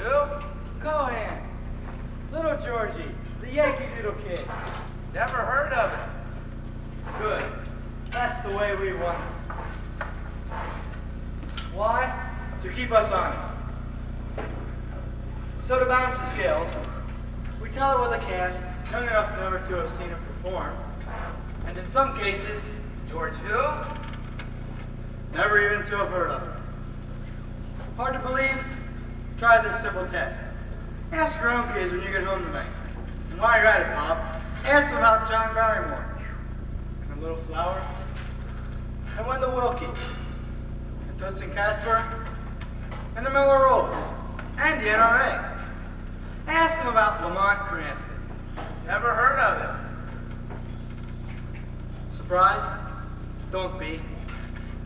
Who? Cohan. Little Georgie, the Yankee Doodle kid. Never heard of it. Good. That's the way we want it. Why? To keep us honest. So to balance the scales, we tell it with a cast young enough never to have seen him perform, and in some cases, George who? never even to have heard of him. Hard to believe? Try this simple test. Ask your own kids when you get home tonight. And while you're at it, Bob, ask them about John Barrymore, and the Little Flower, and Wendell Wilkie, and Toots and Casper, and the Miller Rolls, and the NRA. Ask them about Lamont Cranston. Never heard of it. Surprised? Don't be.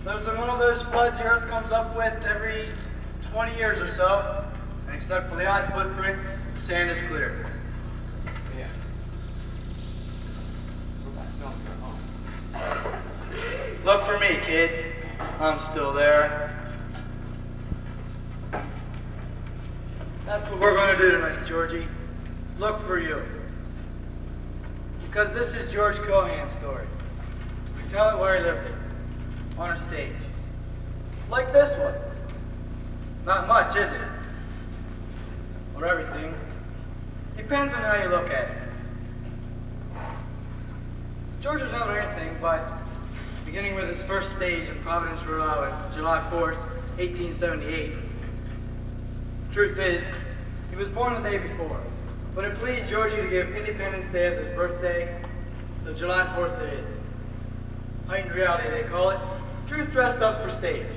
Lives in one of those floods the earth comes up with every 20 years or so, and except for the odd footprint, the sand is clear. Yeah. Look for me, kid. I'm still there. That's what we're going to do tonight, Georgie. Look for you. Because this is George Cohan's story. We tell it where he lived it. On a stage. Like this one. Not much, is it? Or everything. Depends on how you look at it. George was not anything, but beginning with his first stage in Providence, Rhode Island, July 4th, 1878. Truth is, he was born the day before, but it pleased Georgie to give Independence Day as his birthday, so July 4th it is. Heightened reality, they call it. Truth dressed up for stage.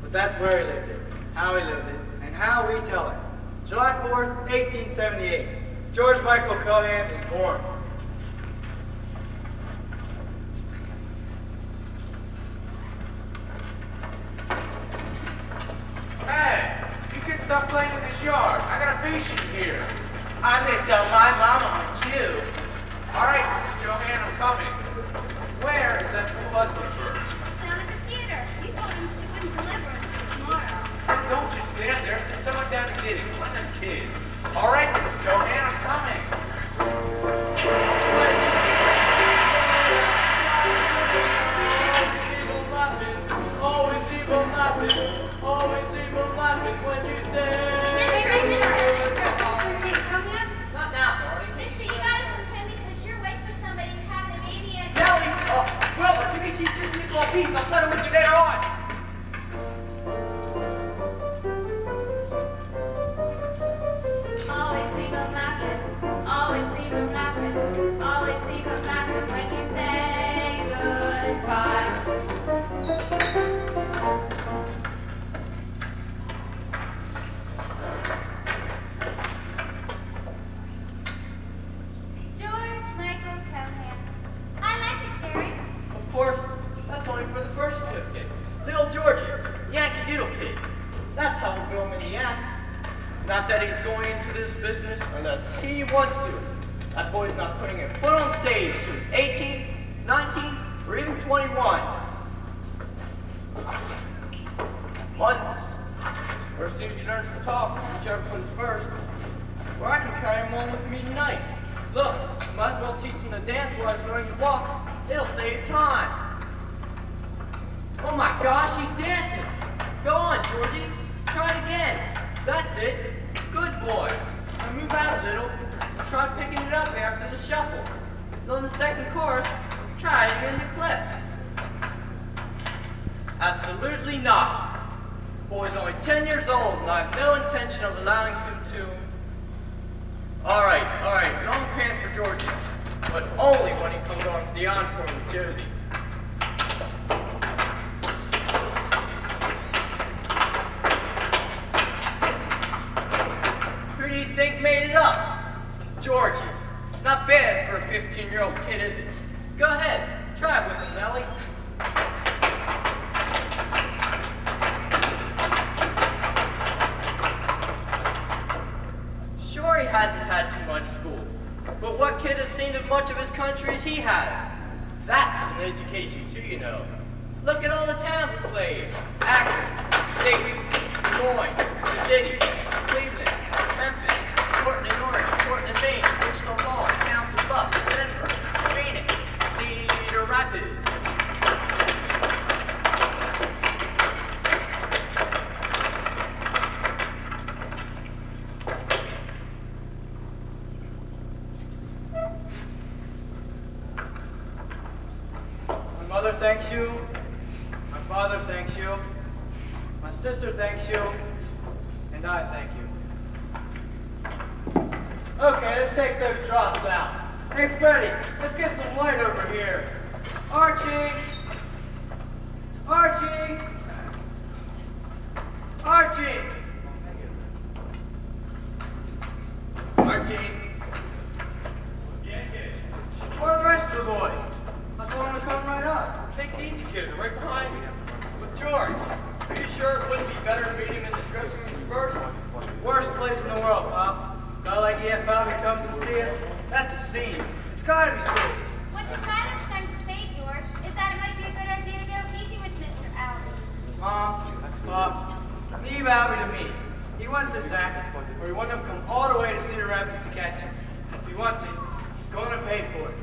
But that's where he lived it, how he lived it, and how we tell it. July 4th, 1878. George Michael Cohan is born. Hey, you can stop playing in this yard. I got a patient here. I'm gonna tell my mama on you. All right, Mrs. Johann, I'm coming. Where is that fool husband of hers? Down at the theater. You told him she wouldn't deliver until tomorrow. Don't just stand there. Send someone down to get him. One of them kids. All right, Mrs. Johann, I'm coming. Always evil laughing. Always evil laughing when you say. Not now, Dorothy. Mister, you got it from him because you're waiting for somebody who's having a baby and... Nellie! Wilbur, give me cheese nickel a piece. I'll settle with you later on. Always leave them laughing. Always leave them laughing. Always leave them laughing when you say goodbye. George Michael Cohan. I like it, Cherry. Of course, that's only for the first certificate. Little Georgie, Yankee Doodle kid. That's how we'll film in the act. Not that he's going into this business unless he wants to. That boy's not putting a foot on stage till he's 18, 19, or even 21. Months. Or as soon as he learns to talk, whichever comes first. Or I can carry him on with me tonight. Look, might as well teach him to dance while he's learning to walk. It'll save time. Oh my gosh, he's dancing. Go on, Georgie. Try it again. That's it. Good boy. Now move out a little and try picking it up after the shuffle. Then on the second chorus, try it in the clips. Absolutely not. The boy's only 10 years old and I have no intention of allowing him to... All right, long pants for Georgie, but only when he comes on to the encore with Josie. Who do you think made it up? Georgie. Not bad for a 15-year-old kid, is it? Go ahead, try it with him, Nellie. Sure, he hasn't had too much school, but what kid has seen as much of his country as he has? That's an education too, you know. Look at all the towns he played. Akron, Dayton, Des Moines, the city, Cleveland, thanks you. My father thanks you. My sister thanks you. And I thank you. Okay, let's take those drops out. Hey, Freddie, let's get some light over here. Archie! Archie! Archie! Archie! Where are the rest of the boys? I told them to come right up. Take it easy, kid. They're right behind you. But George, are you sure it wouldn't be better to meet him in the dressing room first? Worst place in the world, Pop. Guy like EFL who comes to see us, that's a scene. It's gotta be serious. What you're kind of trying to say, George, is that it might be a good idea to go easy with Mr. Albie. Mom, Pops, leave Albie to me. He wants this act, or he wouldn't have come all the way to Cedar Rapids to catch him. If he wants it, he's going to pay for it.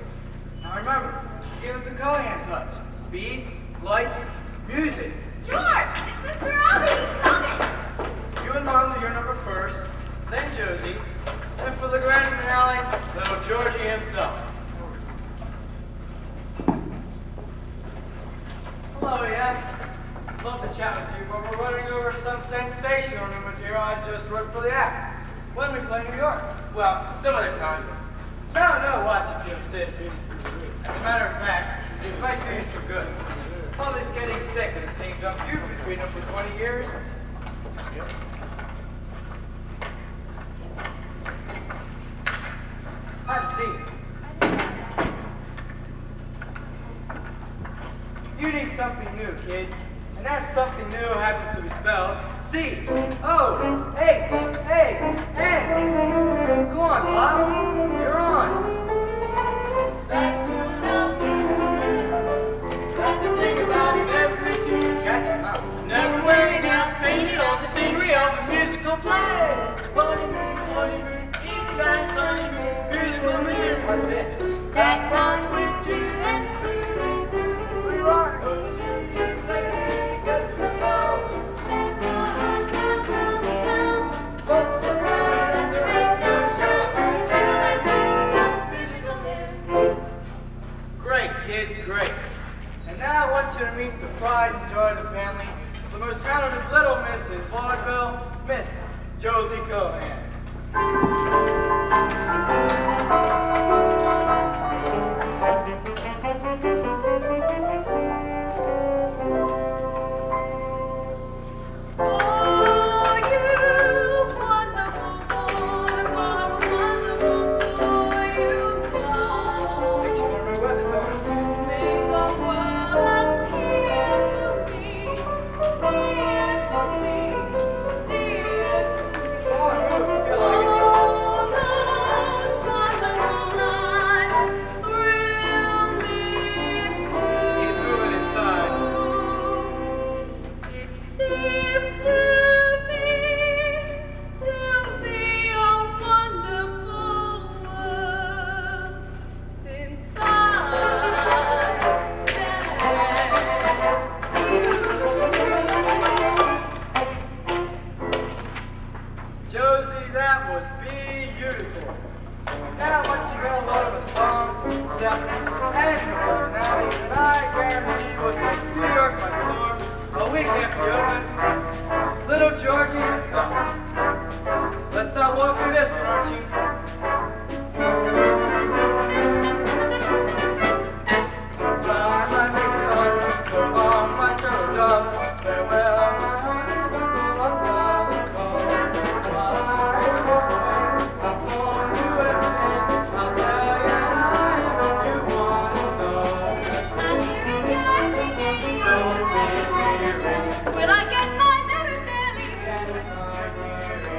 Now remember, give it the Cohan touch. Speed, lights, music. George, it's Mr. Albie. He's coming. You and Mom do your number first, then Josie, and for the grand finale, little Georgie himself. Hello, yeah. Love to chat with you, but we're running over some sensational new material I just wrote for the act. When we play New York? Well, some other time. No, watch it, Jim Sis. As a matter of fact, it might do you some good. All this getting sick and it seems up you between them for 20 years. Yep. I've seen it. You need something new, kid. And that something new happens to be spelled C-O-H-A-N. Go on, Bob. You're on. Got to sing about it every tune. Gotcha, huh? Never wearing out, painted on the scenery of a musical play. Funny moon, easy guy, sunny moon, musical moon. What's this? That comes with two and Who you are? folks around and there ain't no shelter. Musical moon. Great, kids, great. And now I want you to meet the pride and joy of the family, the most talented little miss in vaudeville, Miss Josie Cohan. Oh, you wonderful boy, what a wonderful boy you've got. Makes you wonder what the hell. Make the world appear to me, dear to me, dear to me. Come on, move. I feel like it. All those wonderful nights thrill me He's moving inside. It seems to be a wonderful world since I met you. Josie, that was beautiful. Now once you got a load of a song, step, and personality, and I guarantee will take New York by storm a week after you open. Little Georgie himself. Let's not walk through this one, Archie. Fly my big dog, so long my turtle dove. Farewell, my honeysuckle, I'm proud to call. While I am away, I'll phone you everything. I'll tell you how you want to know. I'm hearing every day. Don't be weary, Will I get my letter daily? get my dearie.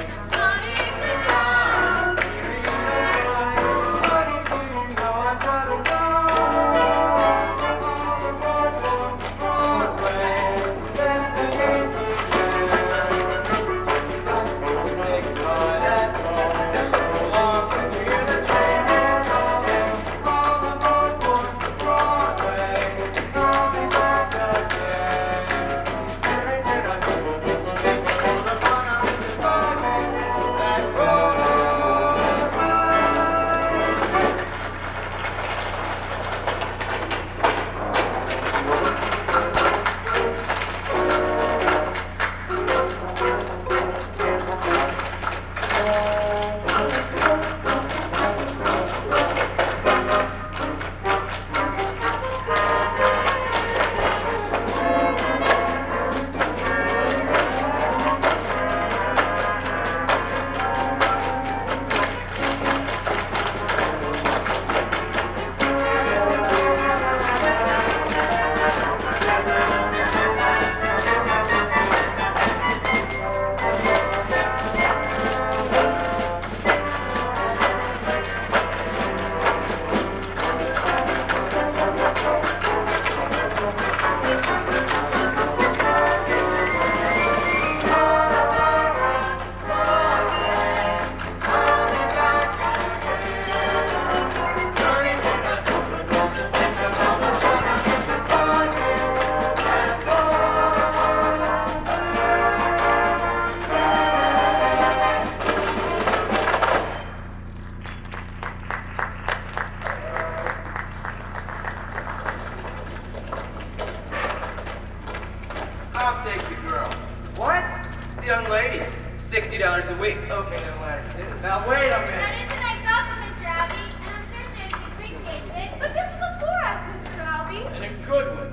know how to sit. Now wait a That minute. is a nice offer, Mr. Albee, and I'm sure Jason appreciates it. But this is a 4-act, Mr. Albee. And a good one.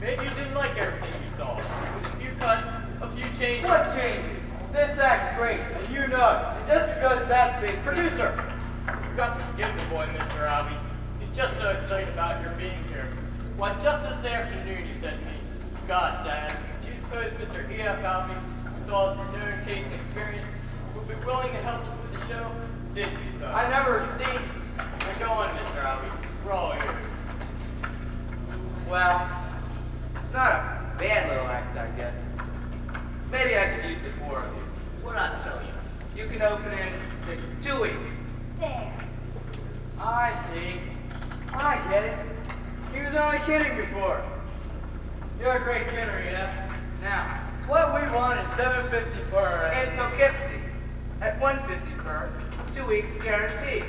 Maybe you didn't like everything you saw. With a few cuts, a few changes. What changes? This act's great, and you know it. And just because that's big Producer, you've got to forgive the boy, Mr. Albee. He's just so excited about your being here. Why, just this afternoon he said to me, "Gosh, Dad, do you suppose Mr. E.F. Albee, with all his known taste and experience, would be willing to help us with the show?" Did you, sir? I never- See? Now go on, Mr. Albee. We're all ears. Well, it's not a bad little act, I guess. Maybe I could use the 4 of you. We're not silly. You can open in, say, 2 weeks. There. I see. I get it. He was only kidding before. You're a great kidder, yeah? Now, what we want is $7.50 per. And Poughkeepsie, at $150 per, 2 weeks guaranteed.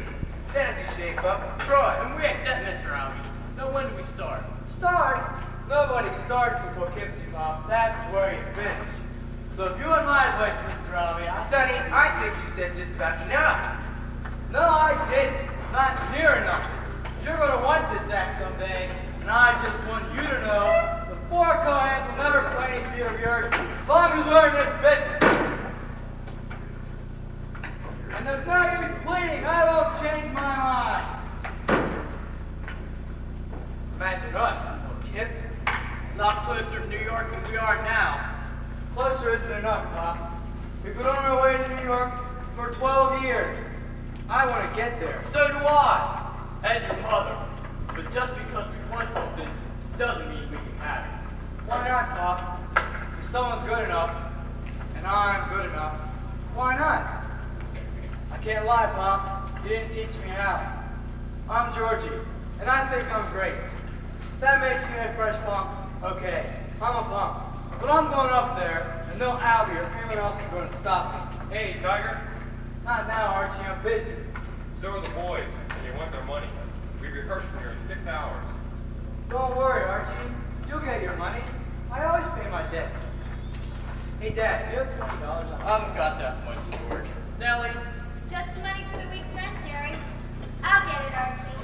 Then if you shape up, Troy. And we accept, Mr. Albee. Now when do we start? Start? Nobody starts in Poughkeepsie, Pop. That's where you finish. So if you want my advice, Mr. Albee, Sonny, I think you said just about enough. No, I didn't. Not near enough. You're going to want this act someday, and I just want you to know the 4 Cohens will never play any theater of yours as long as we're in this business. And there's no use pleading. I won't change my mind. Imagine us, little kids. A lot closer to New York than we are now. Closer isn't enough, Pop. We've been on our way to New York for 12 years. I want to get there. So do I, and your mother. But just because we want something doesn't mean we can have it. Why not, Pop? If someone's good enough, and I'm good enough, why not? I can't lie, Pop. You didn't teach me how. I'm Georgie, and I think I'm great. If that makes me a fresh punk, okay, I'm a punk. But I'm going up there, and no Albie or anyone else is going to stop me. Hey, Tiger. Not now, Archie, I'm busy. So are the boys, and they want their money. We rehearsed here in 6 hours. Don't worry, Archie. You'll get your money. I always pay my debts. Hey, Dad, you have $20 I haven't got that much, George. Nellie, Just the money for the week's rent, Jerry. I'll get it, Archie.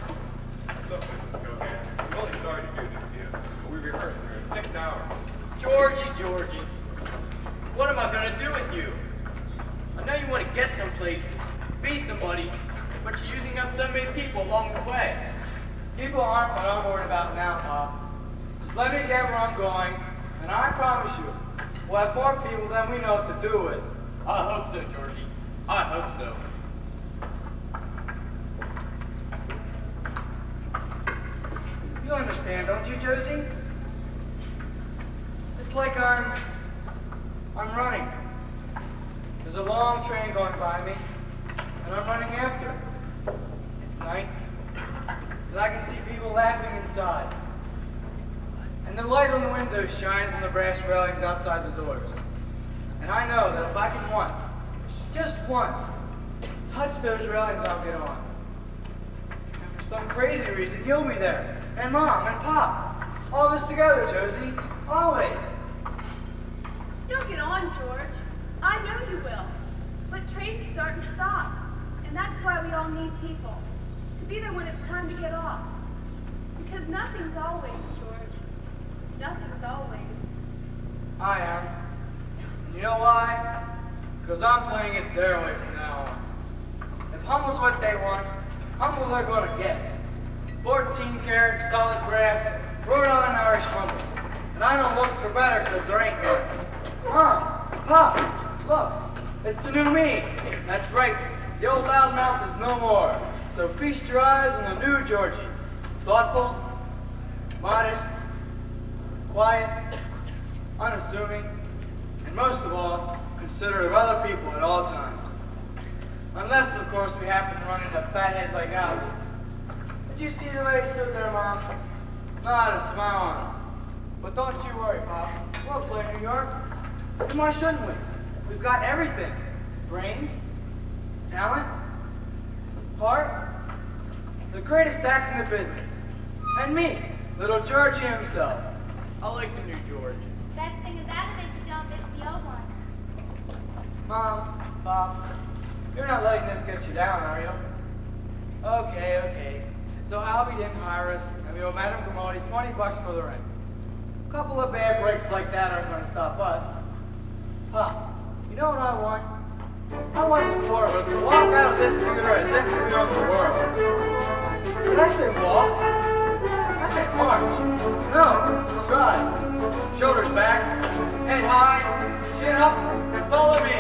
Look, Mrs. Cohan, I'm really sorry to do this to you, but we rehearsed here in 6 hours. Georgie, what am I gonna do with you? I know you want to get someplace, be somebody, but you're using up so many people along the way. People aren't what I'm worried about now, Pop. Just let me get where I'm going, and I promise you, we'll have more people than we know what to do with. I hope so, Georgie. I hope so. You understand, don't you, Josie? It's like I'm running. There's a long train going by me, and I'm running after it. It's night, and I can see people laughing inside. And the light on the window shines on the brass railings outside the doors. And I know that if I can once, just once, touch those railings, I'll get on. And for some crazy reason, you'll be there. And Mom and Pop. All of us together, Josie. Always. You'll get on, George. I know you will. But trains start and stop. And that's why we all need people. To be there when it's time to get off. Because nothing's always, George. Nothing's always. I am. And you know why? Because I'm playing it their way from now on. If humble's what they want, humble they're going to get. 14 karat solid brass, Rhode Island Irish humble. And I don't look for better because there ain't none. Mom, Pop, look, it's the new me. That's right, the old loudmouth is no more. So feast your eyes on the new Georgie. Thoughtful, modest, quiet, unassuming, and most of all, considerate of other people at all times. Unless, of course, we happen to run into fatheads like Albie. Did you see the way he stood there, Mom? Not a smile on him. But don't you worry, Pop. We'll play New York. And why shouldn't we? We've got everything. Brains, talent, heart, the greatest act in the business. And me, little Georgie himself. I like the new George. Best thing about it is you don't miss the old one. Mom, Pop, You're not letting this get you down, are you? Okay, okay. So Albie didn't hire us, and we owe Madame Grimaldi $20 for the rent. A couple of bad breaks like that aren't going to stop us. Huh. You know what I want? I want the four of us to walk out of this theater as if we own the world. Did I say walk? I meant march. No, stride. Shoulders back, head high, chin up, and follow me.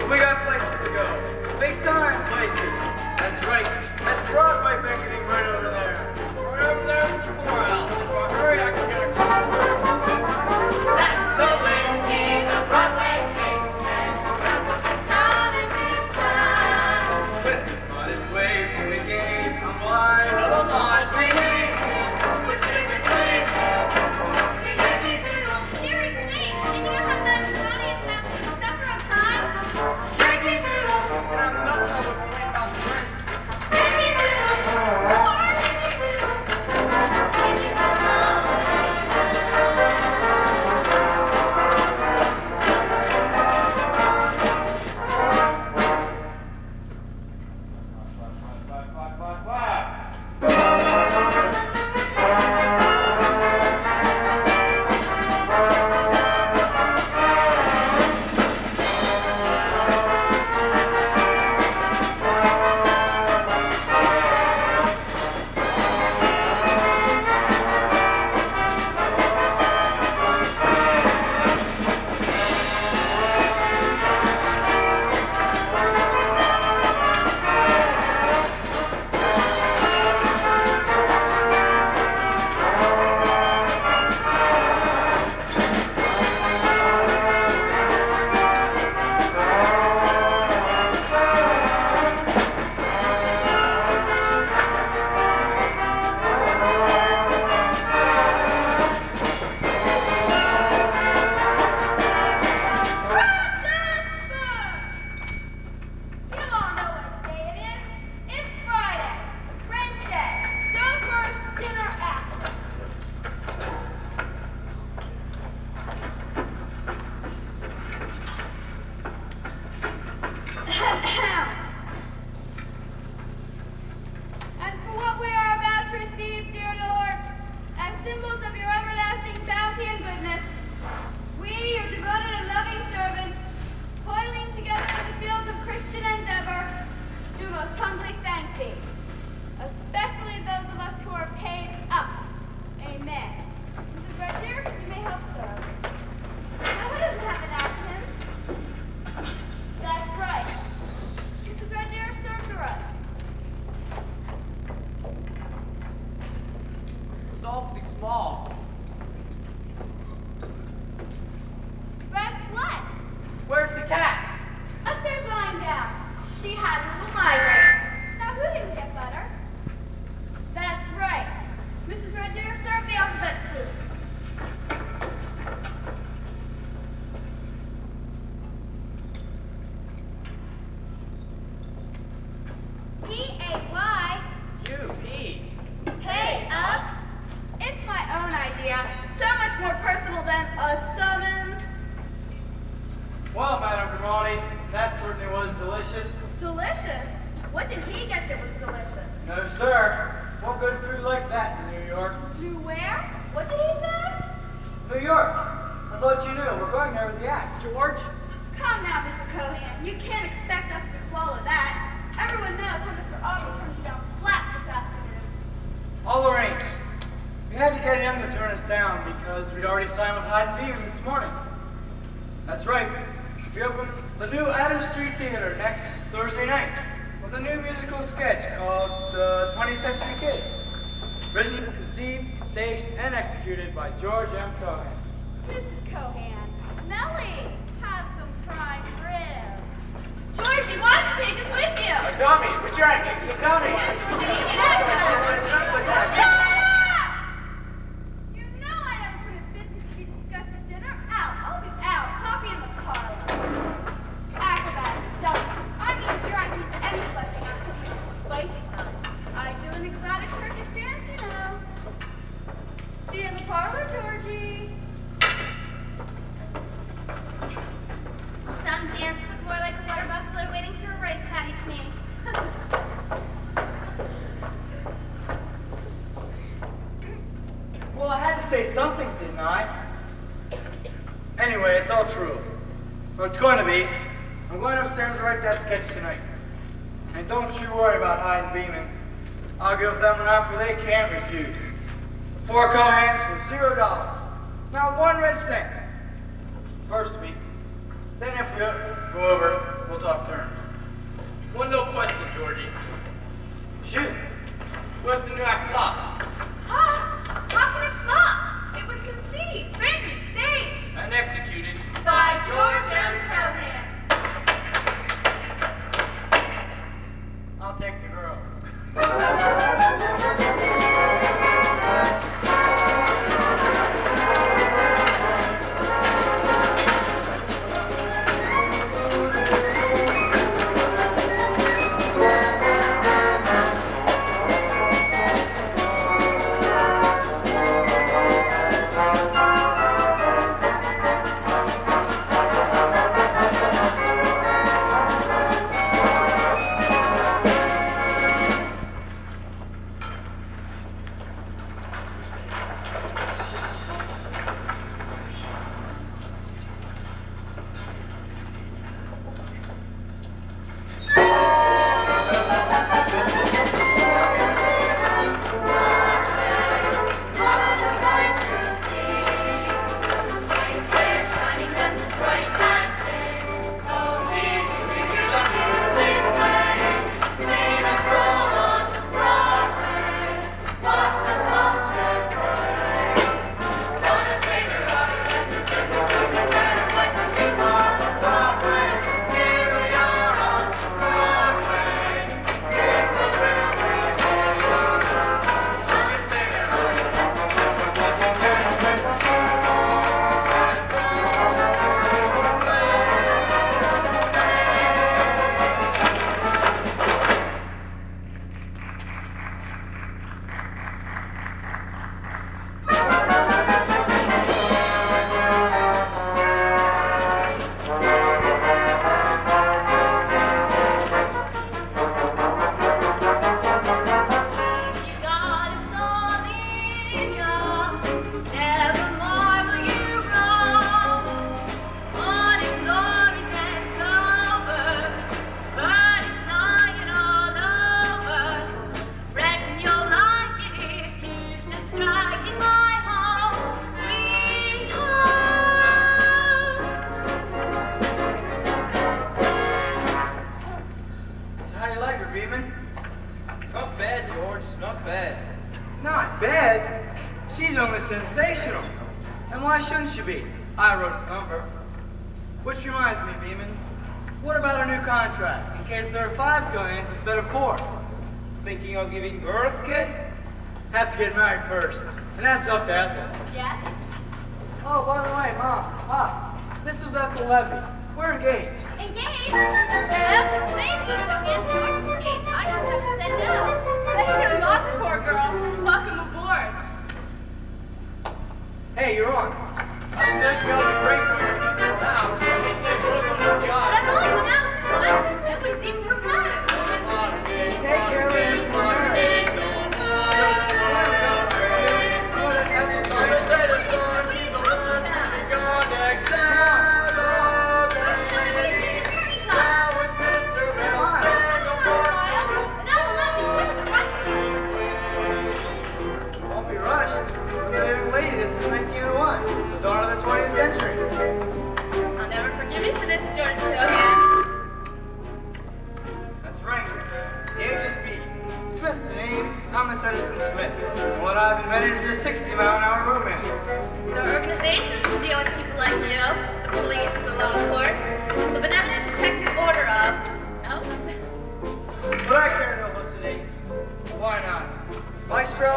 We got places to go. Big time places. That's right. That's Broadway beckoning right over there. Right over there in the poorhouse. If I hurry, I can get a car. That's the way he's a Broadway king, and that's what the town is his town. With his modest ways and the gaze, I'm blind to the laundry. Which is a thing. He gave me doodle. Dearie thing, and you know how much money is left for supper on time? Gave me doodle. I'm not going to clean out the rent. Gave me doodle. More gave me doodle. Gave me doodle. You all know what day it is. It's Friday. Rent day. Dough first, dinner after. And for what we are about to receive, dear Lord, as symbols of your everlasting bounty and goodness, we, your devoted and loving servants, toiling together in the fields of Christian endeavor, do most humbly thank thee, especially those of us who are paid up. Amen. Mrs. Red Deer, you may help serve. Now, who doesn't have an napkin? That's right. Mrs. Red Deer, serve the rest. It's awfully small. Rest what? Where's the cat? Upstairs lying down. She had a little migraine. Now, who didn't get butter? That's right. Mrs. Red Deer, serve the alphabet soup. P-A-Y. U-P. Pay up. It's my own idea. So much more personal than a summons. Well, Madame Grimaldi, that certainly was delicious. Delicious. What did he get that was delicious? No, sir. Won't go through like that in New York. New where? What did he say? New York. I thought you knew. We're going there with the act. George? Come now, Mr. Cohan. You can't expect us to swallow that. Everyone knows how Mr. Aubrey turned you down flat this afternoon. All arranged. We had to get him to turn us down because we'd already signed with Hyde and Beam this morning. That's right. We open the new Adams Street Theater next Thursday night with a new musical sketch called The 20th Century Kid. Written, conceived, staged, and executed by George M. Cohan. Mrs. Cohan, Melly, have some prime rib. Georgie, why don't you take us with you? Tommy, what's your name? It's Tommy. Shut up! You know I never put a business to be discussed at dinner. Out. I'll be out. Coffee in the parlor. Acrobatics, don't. I mean, here I can eat any flesh not cooking some spicy stuff. I do an exotic Turkish dance, you know. See you in the parlor, Georgie. Some dance look more like a water buffalo waiting for a rice patty to me. Well, I had to say something, didn't I? Anyway, it's all true. Or it's going to be. I'm going upstairs to write that sketch tonight. And don't you worry about Hyde and Beeman. I'll give them an offer they can't refuse. 4 Cohans for $0. Not 1 red cent. First week. Then if we go over, we'll talk terms. One little question, Georgie. Shoot. Where's the new act flop? Huh? How can it flop? It was conceived, written, staged And executed. by George M. Cohan. I'll take the girl. Not bad. She's only sensational. And why shouldn't she be? I wrote the number. Which reminds me, Beeman, what about a new contract, in case there are 5 Cohans instead of 4? Thinking of giving birth, kid? Have to get married first, and that's up to Ethel. Yes? Oh, by the way, Mom, Pop, this is Ethel Levy. We're engaged. Engaged? Well, just saying, Cohan, George is engaged. I just have to say no. They lost, poor girl. Welcome aboard. Hey, you're on. I'm just going to break when you're in this house. They take a look on this But yacht. I've only been out once. Nobody's even proposed. Oh, Thomas Edison Smith. And what I've invented is a 60-mile-an-hour romance. There are organizations to deal with people like you, the police, the law courts, the Benevolent Protective Order of... Oh? But I can't hallucinate. Why not? Maestro?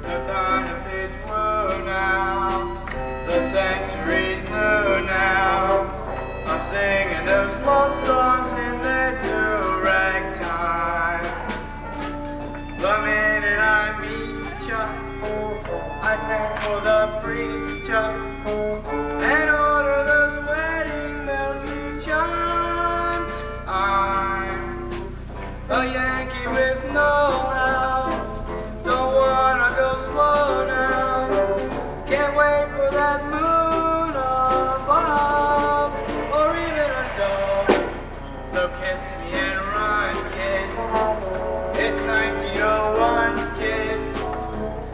No time to pitch woo now. The century's new now. I'm singing those love songs in their due ragtime. The minute I meet ya, I send for the preacher and order those wedding bells to chime. I'm a Yankee with know-how. Don't wanna go slow now. Can't wait for that moon above, or even a dove. So kiss me and run, kid. It's 1901, kid.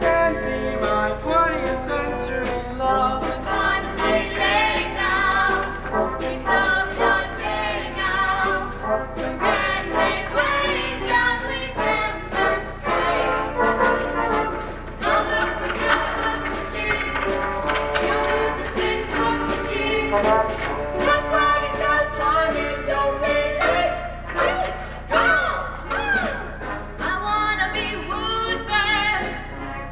And be my 20th century love. The time's pretty late now. It's love your day now. The grandest wedding gown we demonstrate. Don't look for good kid. You'll lose the big book kid. That's why it does fun is don't be late. Wait, go! I wanna be wooed first.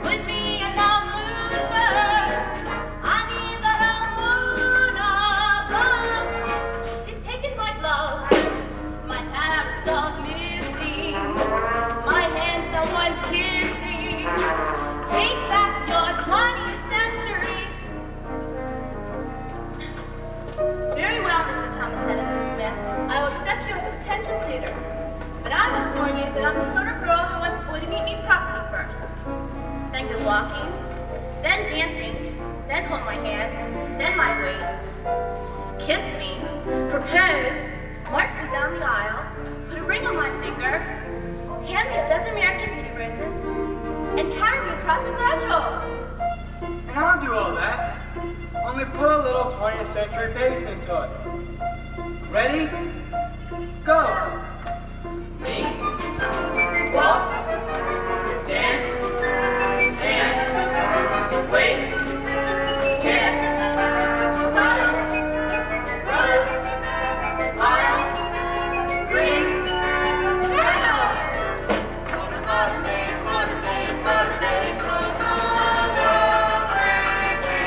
Put me in the mood first. I need the moon above. She's taken my glove. My parasol's misty. My hand someone's kissing. Take back your 20th century. Very well, Mr. Thomas Edison Smith. I will accept you as a potential suitor. But I must warn you that I'm the sort of girl who wants a boy to meet me properly first. Then go walking, then dancing, then hold my hand, then my waist. Kiss me, propose, march me down the aisle, put a ring on my finger, hand me a dozen American Beauty roses, and carry me across the threshold. And I'll do all that. Only put a little 20th century bass into it. Ready? Go! Me? Walk, dance, hand, waist, kiss, rose, aisle, green, threshold. For the modern age, modern age, modern age, modern crazy.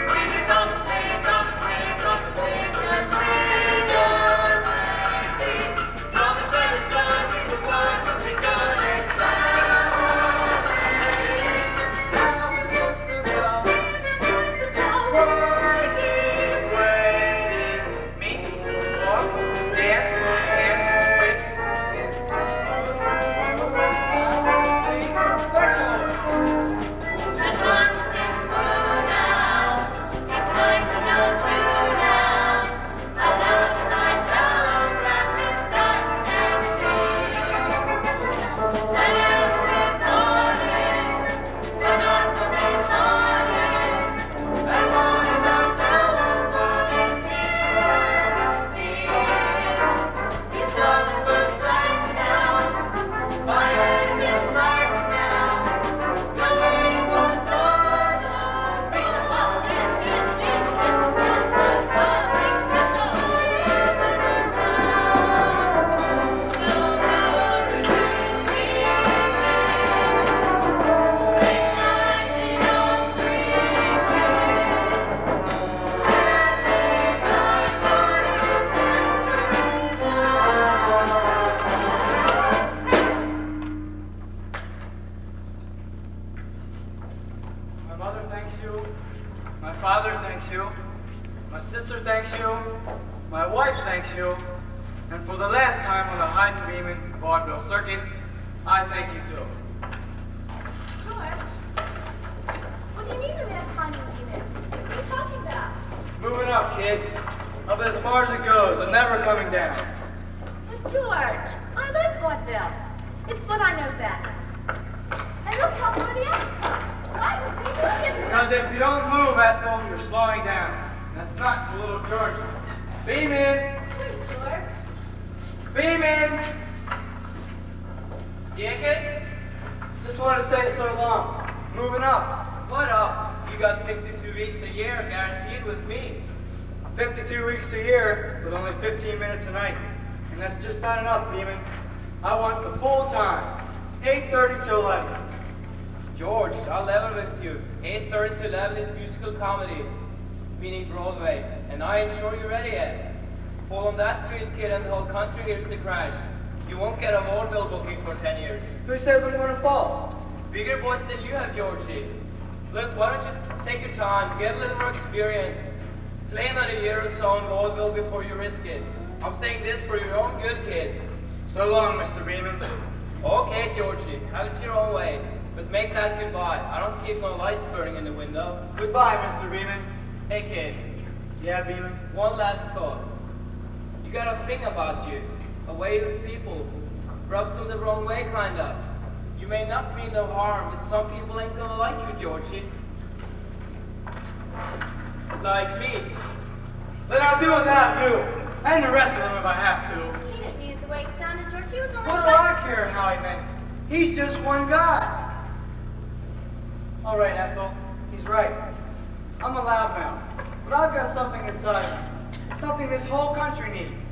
Sweeties on the page, on the page, on the page, just read your fancy. Thomas Edison, he's the one who's begun That's one thing's true now. It's 1902 now. I love you, my telegraph is dust and clean. Let out recording, we're not moving haunted. As long as our telephone is empty. It's love at first sight now. Violence is life now. No way was thought of. Be the one, kiss, kiss, kiss, kiss, run, run, run, ring, threshold, leave the room now. Still never repeat me. Late 1903 My mother thanks you. My father thanks you. My sister thanks you. My wife thanks you. And for the last time on the Hyde and Beeman vaudeville circuit, I thank you too. George, what do you mean the last time you came in? What are you talking about? Moving up, kid. Up as far as it goes and never coming down. But George, I like vaudeville. It's what I know best. And look how everybody else comes. Why would we look at Because if you don't move, Ethel, you're slowing down. That's not for little George. Beeman! Wait, George. Beeman! Yeah, kid? Just wanted to say so long. Moving up. What up? You got 52 weeks a year guaranteed with me. 52 weeks a year with only 15 minutes a night. And that's just not enough, Beeman. I want the full time. 8:30 to 11. George, I'll level with you. 8:30 to 11 is musical comedy, meaning Broadway, and I ain't sure you're ready yet. Fall on that street, kid, and the whole country hears the crash. You won't get a vaudeville booking for 10 years. Who says I'm going to fall? Bigger voice than you have, Georgie. Look, why don't you take your time, get a little more experience. Play another year or so in vaudeville before you risk it. I'm saying this for your own good, kid. So long, Mr. Beeman. Okay, Georgie, have it your own way. But make that goodbye. I don't keep no lights burning in the window. Goodbye, Mr. Beeman. Hey, kid, Yeah, Beeman. one last thought. You got a thing about you, a way with people. Rubs them the wrong way, kind of. You may not mean no harm, but some people ain't gonna like you, Georgie. Like me. Then I'll do without you. And the rest of them if I have to. He didn't mean it the way it sounded, George. He was only What do trying. I care how he meant it? He's just one guy. All right, Ethel. He's right. I'm a loudmouth. But I've got something inside me. Something this whole country needs.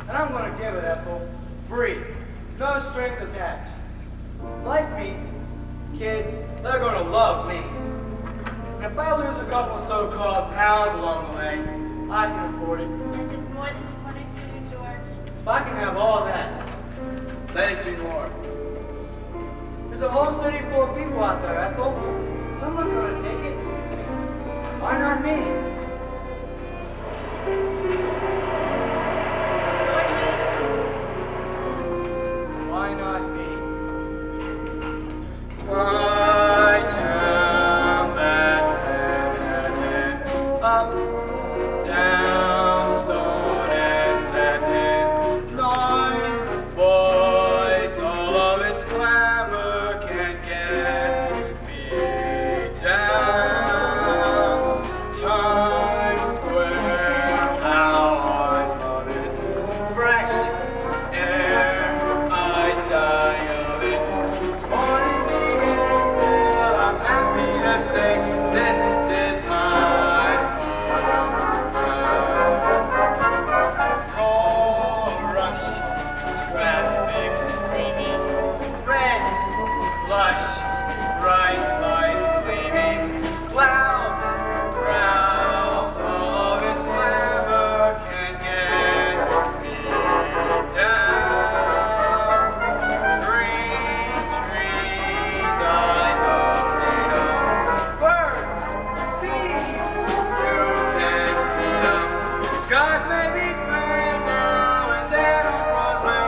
And I'm going to give it, Ethel. Free. No strings attached. Like me, kid, they're going to love me. And if I lose a couple so-called pals along the way, I can afford it. If it's more than just one or two, George. If I can have all that, let it be more. There's a whole city full of people out there, Ethel. Someone's going to take it. Why not me? Why not me? My town, that's Manhattan. Up, down, stone and satin. Noise, voice, all of its clamor can get me down. Times Square, how I love it. Fresh air, I die of it. Morning still, I'm happy to say this is my oh, rush, traffic screaming, red, lush, bright lights gleaming, clouds, crowds, all of its glamour can get me down. Green trees, I don't need 'em. Birds, bees, you can feed 'em. Skies may be gray now and then on Broadway,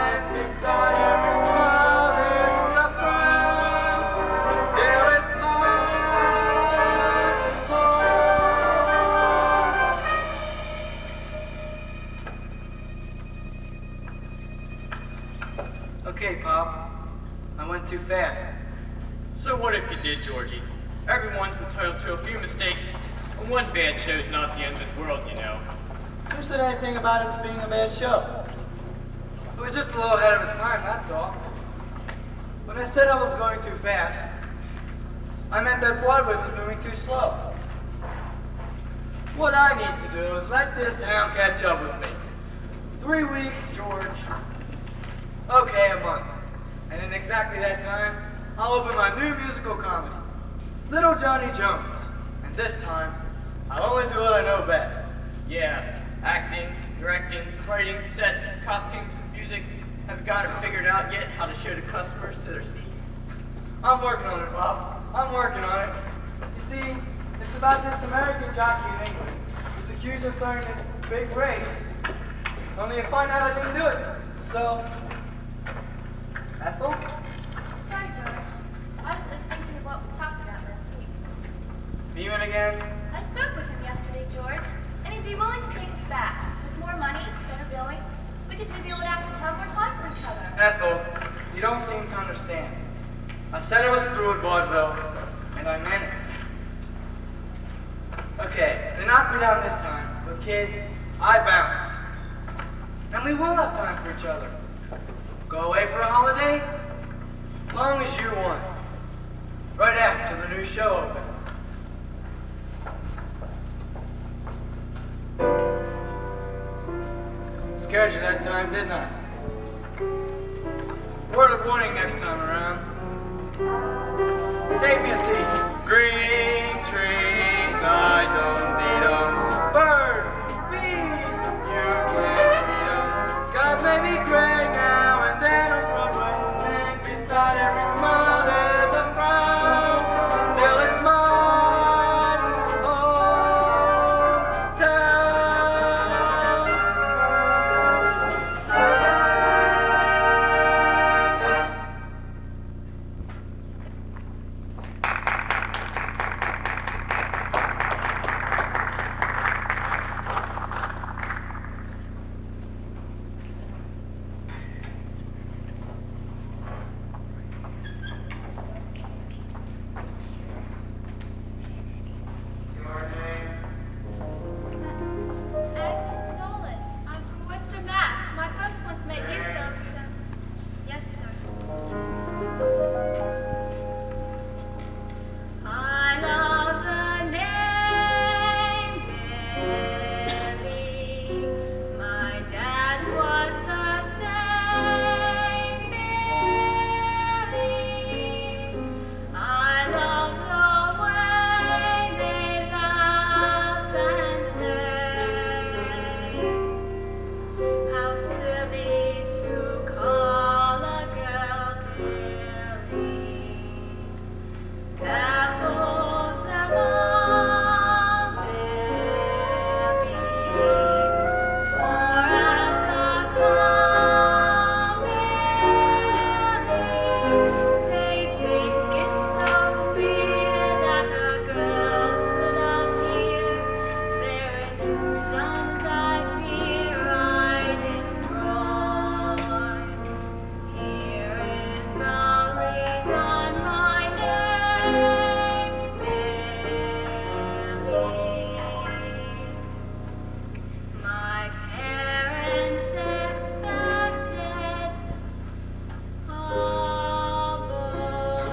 and beside every smile there's a frown. Still it's my home. Okay, Pop. I went too fast. So what if you did, Georgie? Everyone's entitled to a few mistakes, and one bad show's not the end of the world, you know. Who said anything about it being a bad show? It was just a little ahead of its time, that's all. When I said I was going too fast, I meant that Broadway was moving too slow. What I need to do is let this town catch up with me. 3 weeks, George. Okay, a month. And in exactly that time, I'll open my new musical comedy, Little Johnny Jones. And this time, I'll only do what I know best. Yeah, acting, directing, writing, sets, costumes, music. Have you got it figured out yet how to show the customers to their seats? I'm working on it, Bob. I'm working on it. You see, it's about this American jockey in England who's accused of throwing this big race, only to find out I didn't do it. So, Ethel? Sorry, George. I was just thinking of what we talked about last week. Beeman again? I spoke with him yesterday, George, and he'd be willing to take us back. With more money, better billing, we could be able to act have more time for each other. Ethel, you don't seem to understand. I said I was through with vaudeville, and I meant it. Okay, they knocked me down this time, but kid, I bounce. And we will have time for each other. Go away for a holiday? new show opens. Scared you that time, didn't I? Word of warning next time around. Save me a seat. Green trees, I don't need 'em. Birds, bees, you can't read 'em. Skies may be gray now and then on Broadway. And beside every smile there's a frown. Still it's my hometown. Agnes Dolan. I'm from Worcester, Mass. My folks once met you folks. Yes, sir. I love the name Billy. My dad's was the same Billy. I love the way they laugh and say how silly to call a girl Dilly. That fools them all, Billy. For at the call, Billy, they think it's so queer that a girl should appear. Their illusions I fear I destroy. Here is the reason my name's Billy. My parents expected a boy.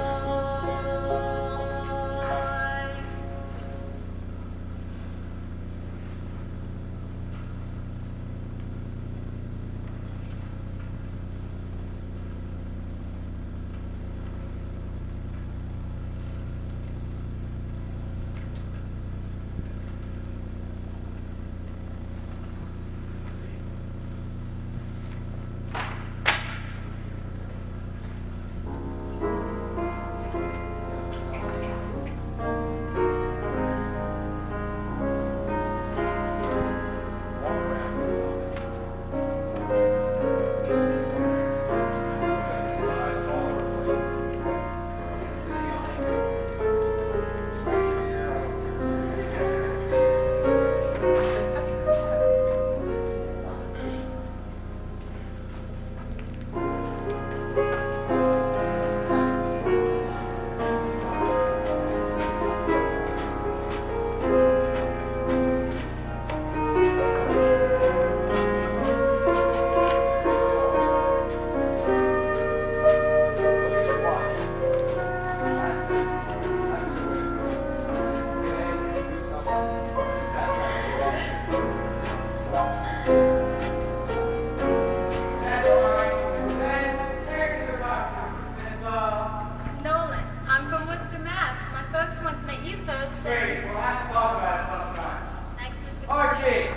Nolan, I'm from Worcester, Mass. My folks once met you folks. Great, we'll have to talk about it sometime. Thanks, Mr. Archie,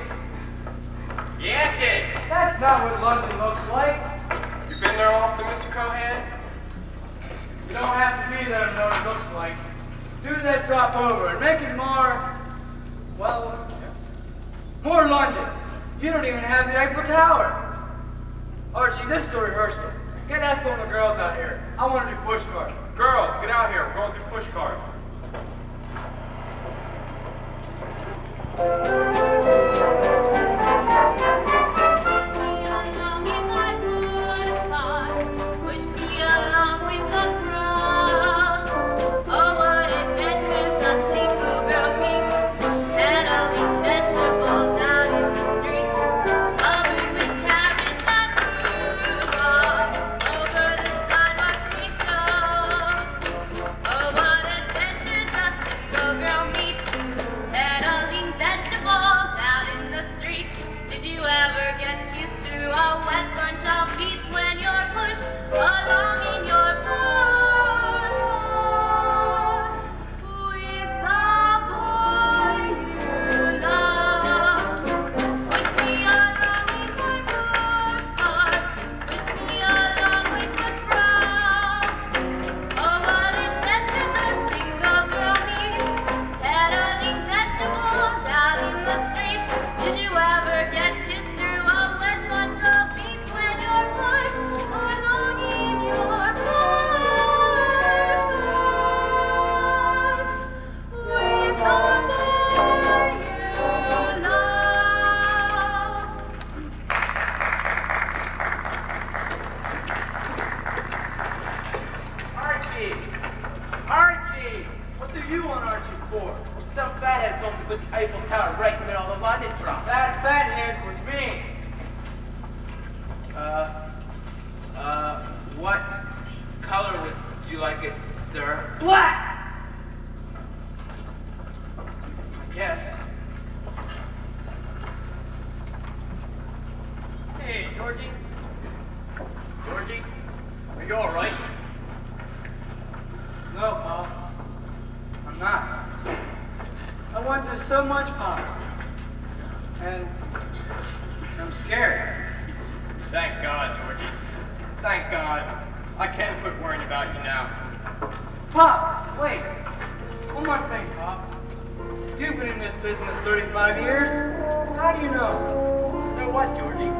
Yeah, kid. that's not what London looks like. You been there often, Mr. Cohan? You don't have to be there to know what it looks like. Do that drop over and make it more, well, more London. You don't even have the Eiffel Tower. Archie, this is a rehearsal. Get that phone of girls out here. I want to do push card. Girls, get out here. We're going to do push cards. Push me along with the crowd. Oh, what adventures a single girl meets. Peddling vegetables out in the streets. Others with carrots and rhubarb. Over the sidewalks we shove. Oh, what adventures put the Eiffel Tower right in the middle of the London drop. That fathead was me. What color would you like it, sir? Black! I guess. Hey, Georgie. Georgie, are you all right? No, Pa. I'm not. I want this so much, Pa. And I'm scared. Thank God, Georgie. Thank God. I can't quit worrying about you now. Pa, wait. One more thing, Pa. You've been in this business 35 years. How do you know? Know what, Georgie?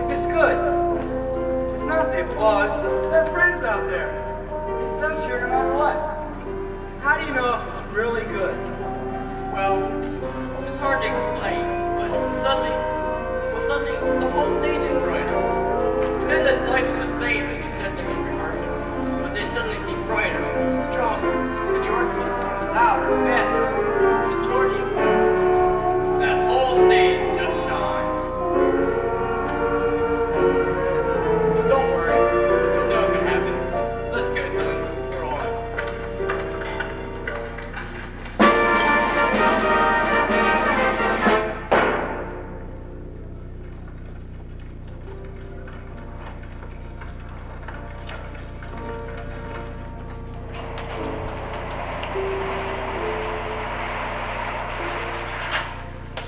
If it's good. It's not the applause. They're friends out there. They'll cheer no matter what. How do you know if it's really good? Well, it's hard to explain, but suddenly, the whole stage is brighter. And then the lights are the same as you said them in rehearsal, but they suddenly seem brighter and stronger, and the orchestra is louder and faster. So, Georgie, that whole stage just shines. Don't worry, you'll know if it happens. Let's go, son. We're on.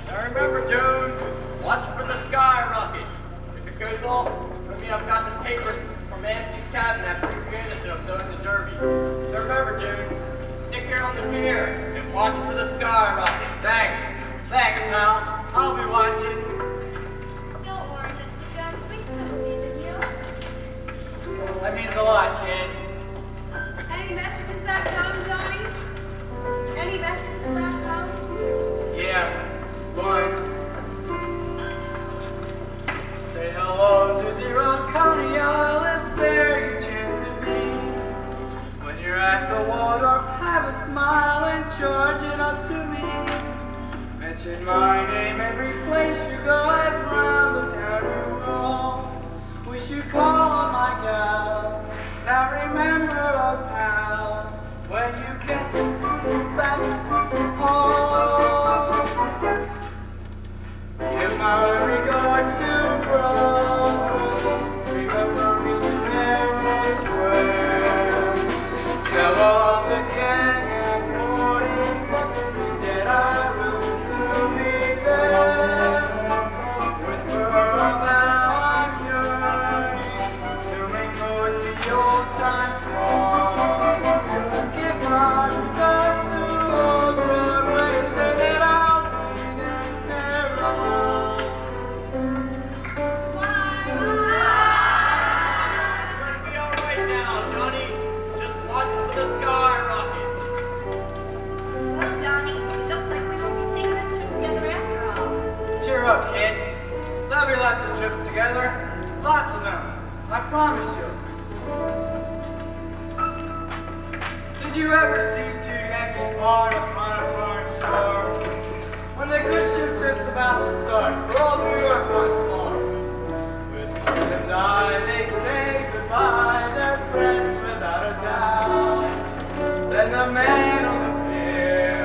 Now remember, Jones, watch for the skyrocket. If it goes off, I mean I've got the papers from Anthony's cabin after he finished it up there in the Derby. So remember, Jones, stick here on the pier and watch for the skyrocket. Thanks. Thanks, pal. I'll be watching. Don't worry, Mr. Jones. We still believe in you. That means a lot, kid. Any messages back home, Johnny? Any messages back home? Yeah. One. Say hello to dear old Coney Island, if there you chance to be. When you're at the Waldorf, have a smile and charge it up to me. Mention my name every place you go, as round the town you roll. Wish you call on my gal. Now remember, oh pal, when you get back home, give my regards to Brooklyn. Remember me to Herald Square. Tell all the gang at 42nd that I will soon be there. Whisper of how I'm yearning to mingle with the old time throng. Give my regards to old Broadway and say that I'll be there terrible. It's going to be all right now, Johnny. Just watch for the skyrocket. Well, Johnny, it looks like we won't be taking this trip together after all. Cheer up, kid. There'll be lots of trips together. Lots of them. I promise you. Did you ever see two Yankees part upon a foreign shore? When the good ship just about to start for old New York once more. With one and I, they say goodbye. They're friends without a doubt. Then the man on the pier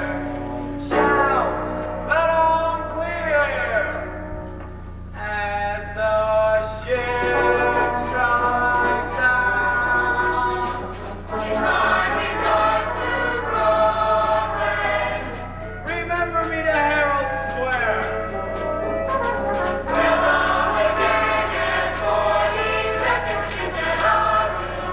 shouts, "Let on clear!" As the ship strikes out. Give my regards to Broadway. Remember me to Herald Square. Tell all the gang at 42nd Street that I will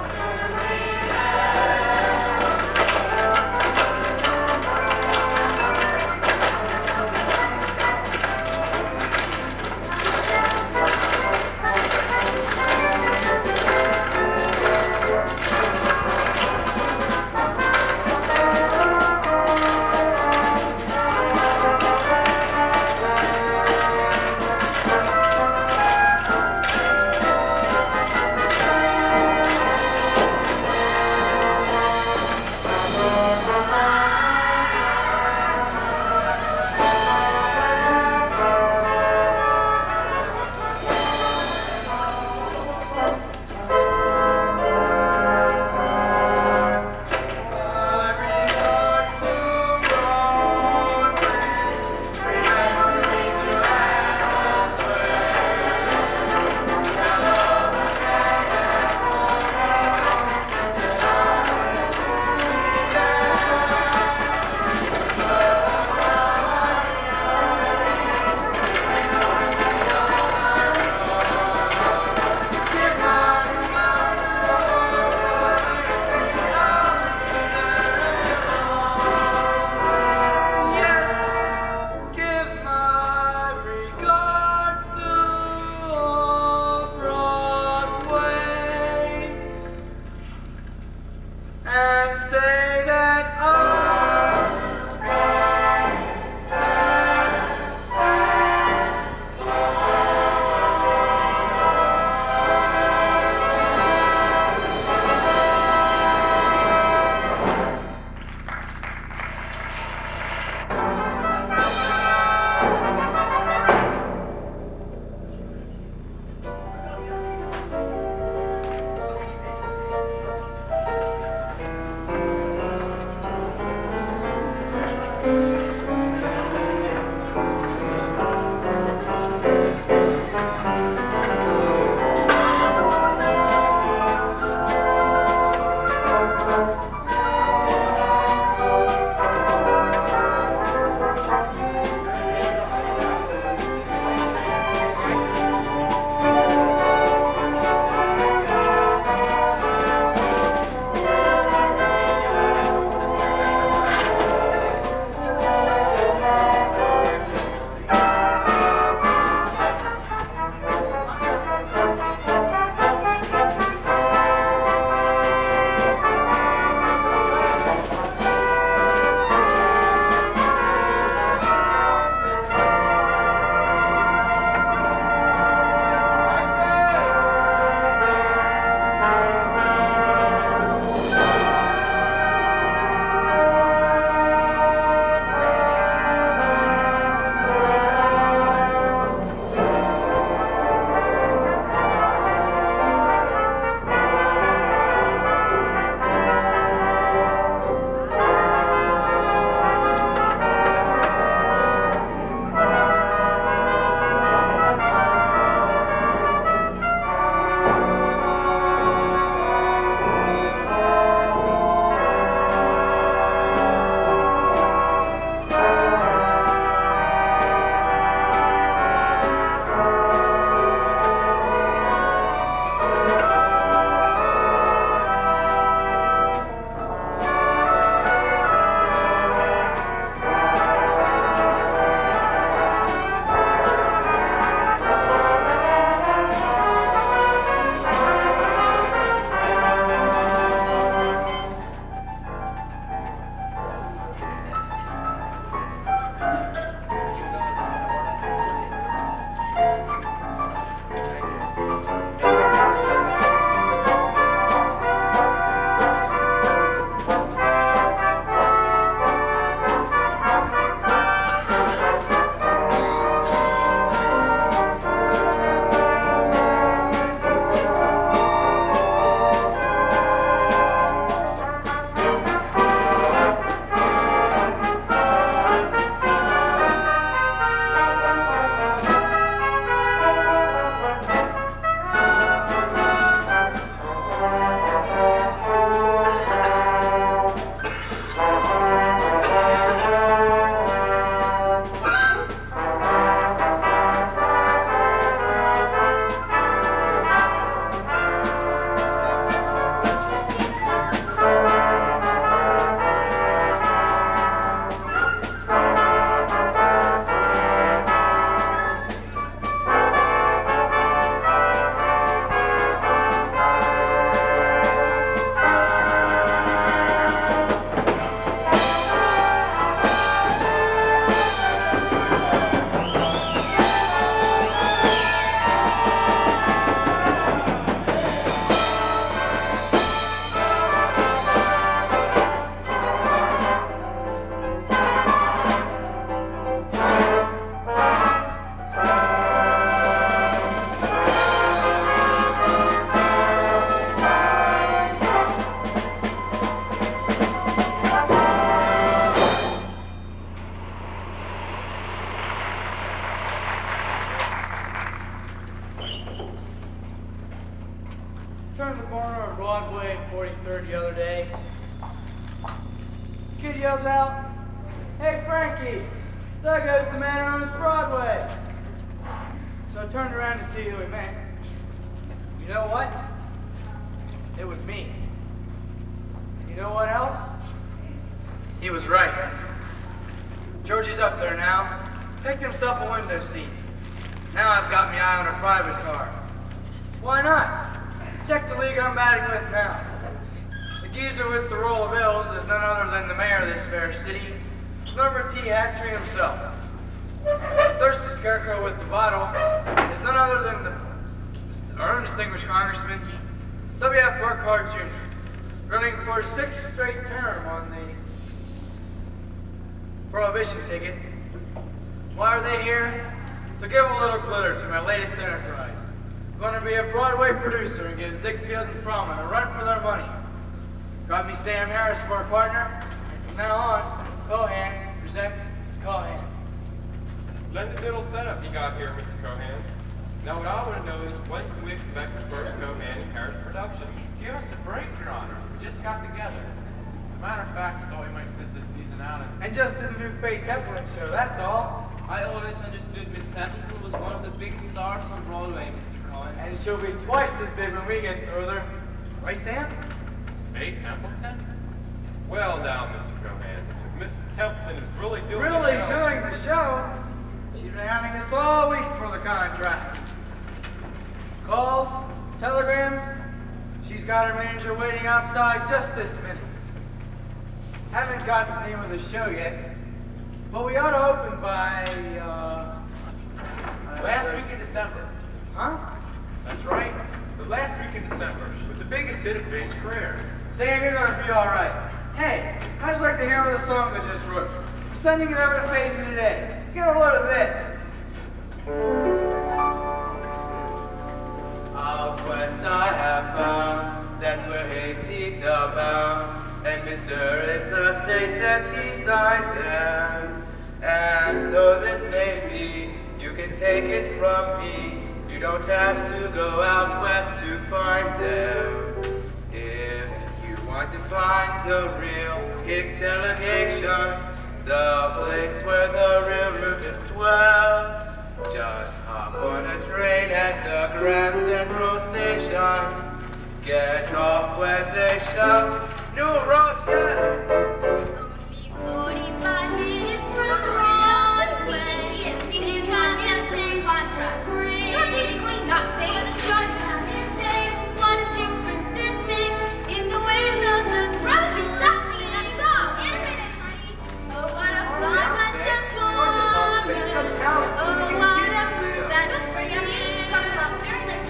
and say that I turned the corner on Broadway and 43rd the other day. Kid yells out, "Hey Frankie, there goes the man who owns Broadway." So I turned around to see who he meant. You know what? It was me. And you know what else? He was right. Georgie's up there now. Picked himself a window seat. Now I've got my eye on a private car. Why not? Check the league I'm batting with now. The geezer with the roll of bills is none other than the mayor of this fair city, Number T. Hatchery himself. The thirsty scarecrow with the bottle is none other than our undistinguished Congressman, W.F. Burkhardt Jr., running for his 6th straight term on the Prohibition ticket. Why are they here? To give a little glitter to my latest enterprise. I'm going to be a Broadway producer and give Ziegfeld and Froman a run for their money. Got me Sam Harris for a partner, and from now on, Cohan presents Cohan. Splendid little setup you got here, Mr. Cohan. Now what I want to know is when can we expect the first Cohan and Harris production? Give us a break, Your Honor. We just got together. As a matter of fact, I thought we might sit this season out And just did the new Faye Templin show, that's all. I always understood Miss Templeton was one of the biggest stars on Broadway, Mr. Cohen. And she'll be twice as big when we get further. Right, Sam? Faye Templeton? Well now, Mr. Cohan, if Miss Templeton is really doing Doing the show? She's been hounding us all week for the contract. Calls, telegrams. She's got her manager waiting outside just this minute. Haven't got the name of the show yet, but we ought to open by, last week in December. Huh? That's right. The last week in December, with the biggest hit of Faye's career. Sam, you're gonna be all right. Hey, how'd you like to hear one of the songs I just wrote? We're sending it over to Faison today. Get a load of this. Out west I have found, that's where hayseeds are bound. And Missouri is the state that decides them. And though this may be, you can take it from me. You don't have to go out west to find them. If you want to find the real hick delegation, the place where the real rooters dwell, just hop on a train at the Grand Central Station. Get off when they shout, New Rochelle! Only 45 minutes from Broadway. They've got their same contract free. You're typically not saying the short time it takes. What a difference it makes in the ways of the Rosie, stop singing that song! In a minute, honey. Oh, what a fun bunch of farmers. Oh, what a group that is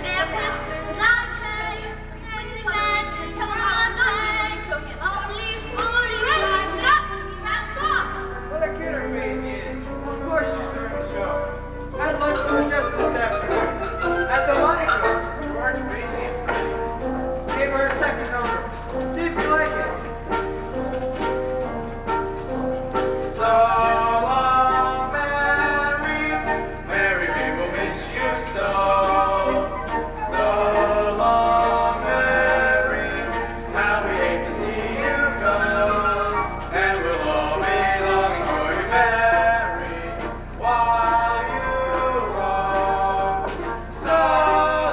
their whispers loud came. Please imagine Broadway. Only 45 minutes from Broadway. What a kidder Maisie is. Of course she's doing the show. Had lunch with her just this afternoon. At the Money Club. George, Maisie, and Freddie. Gave her a second number. See if you like it. So long, Mary. Mary, we will miss you so. So long, Mary. How we hate to see you go. And we'll all be longing for you, Mary, while you roam. So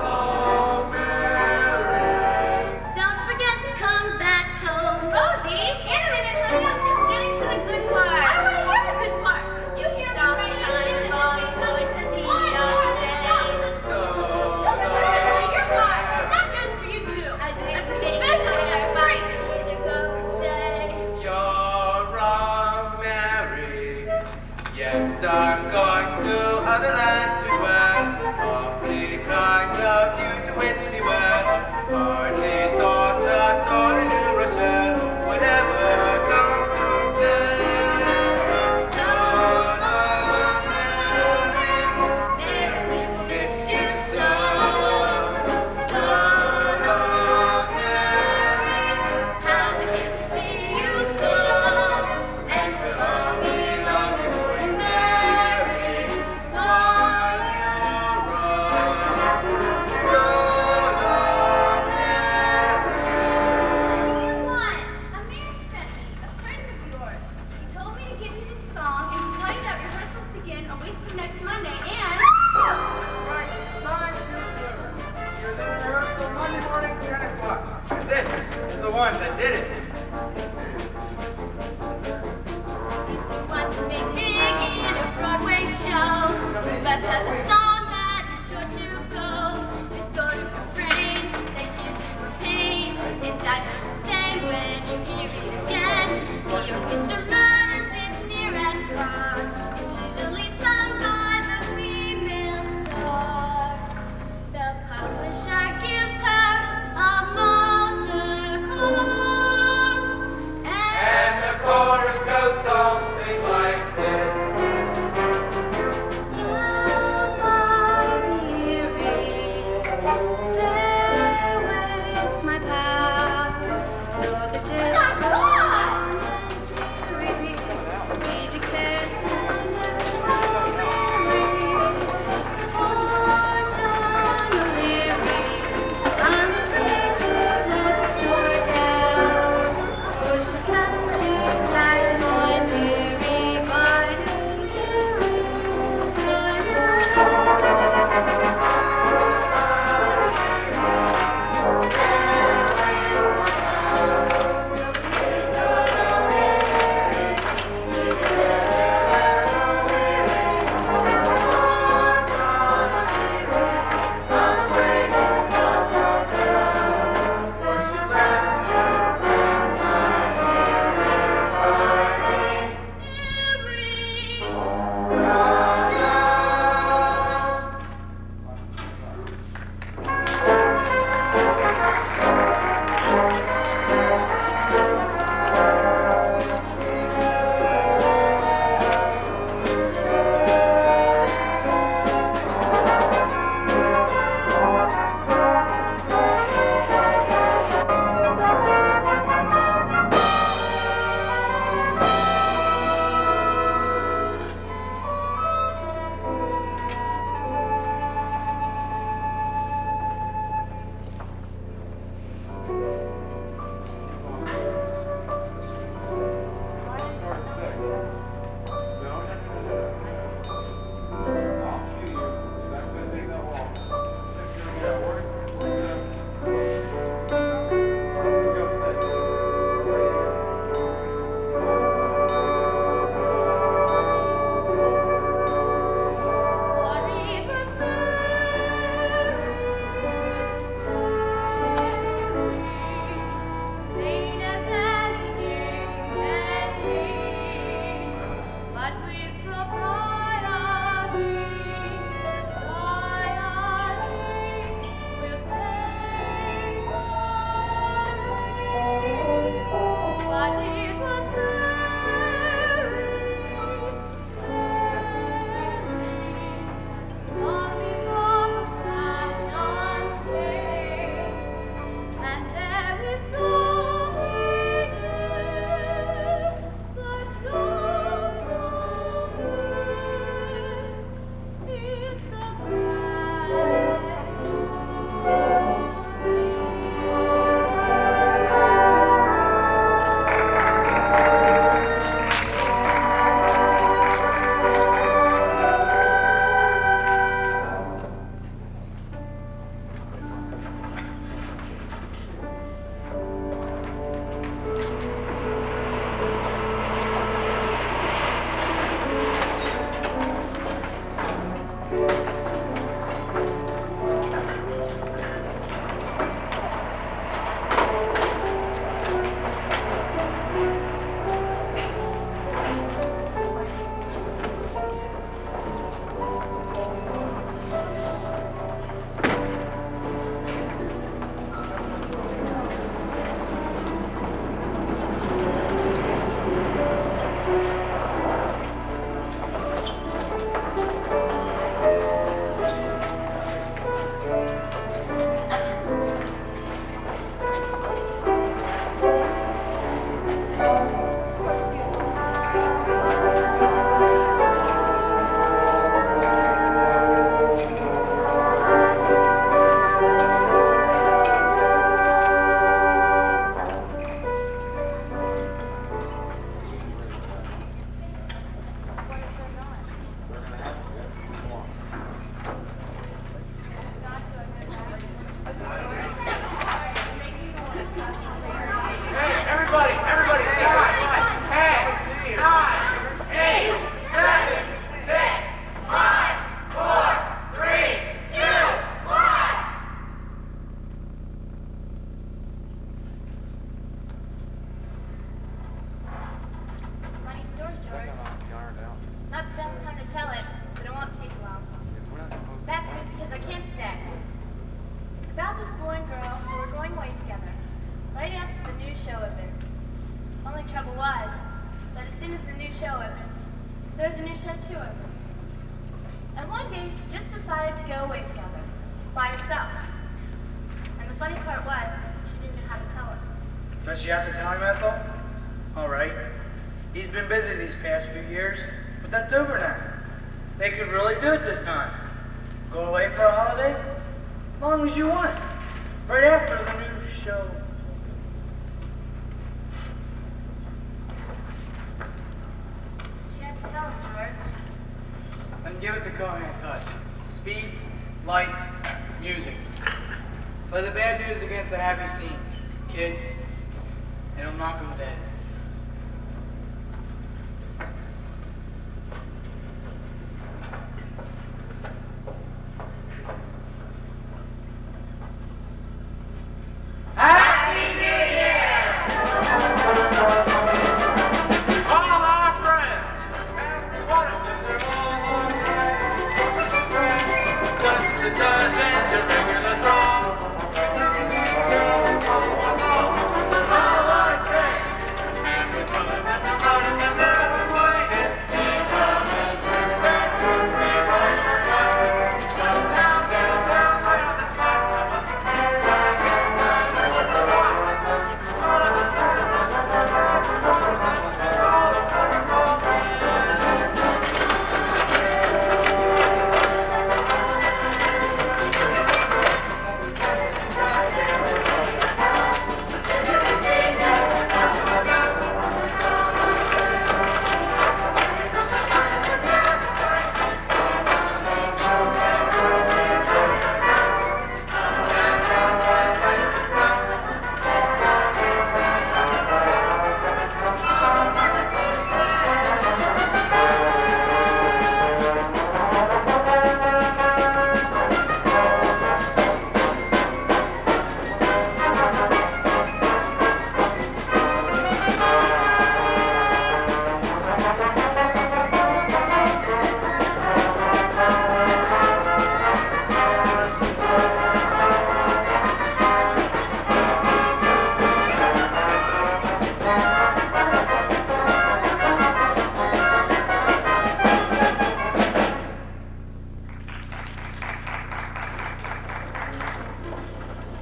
long, Mary. Don't forget to come back home. Rosie, in a minute, honey. I'm just getting to the good part. I don't want to hear the good part. You hear me right now. Boys, always a tea today. So You're fine. That goes for you too. I think if I should either go or stay. You're wrong, Mary. Yes, I'm going to other lands to wed. Awfully kind of you to wish me well. Hardly thought a soul in New Rochelle would ever come to stay. So long, Mary. There we will miss you so. So long, Mary. How we hate to see you go. And we'll all be longing for you, Mary, while you roam. So long, Mary. What do you want? A man sent me, a friend of yours. He told me to give you this song and to tell you that rehearsals begin a week from next Monday and... Right, signed to deliver. You're in rehearsal Monday morning, 10 o'clock. And this is the one that did it. Want to make big in a Broadway show. You must have a song that is sure to go. This sort of refrain that gives you a pain. It dies the same way. show opened. Only trouble was that as soon as the new show opened, there was a new show too open. And one day she just decided to go away together, by herself. And the funny part was, she didn't know how to tell her. Does she have to tell him, Ethel? All right. He's been busy these past few years, but that's over now. They could really do it this time. Go away for a holiday? As long as you want. Right after the new show. She had to tell him, George. And give it the Cohan touch. Speed, lights, music. Play the bad news against the happy scene. Kid, it'll knock him dead. Happy New Year! All our friends, every one of them, they're all our friends. Dozens and dozens, a regular throng. All our friends, and we tell them that the lot of them never waited. Downtown, right on the spot.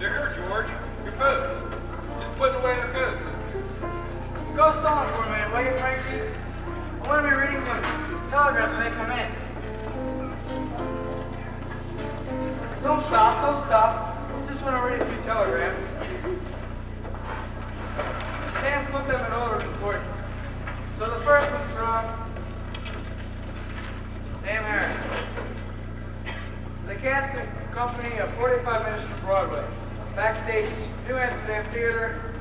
They're here, George. Your coats. Just putting away their coats. Go stall for a minute, will you, Frankie? I want to be reading these telegrams when they come in. Don't stop. Just want to read a few telegrams. Sam put them in order of importance. So the first one's from Sam Harris. The cast and company of 45 Minutes from Broadway. Backstage, New Amsterdam Theater,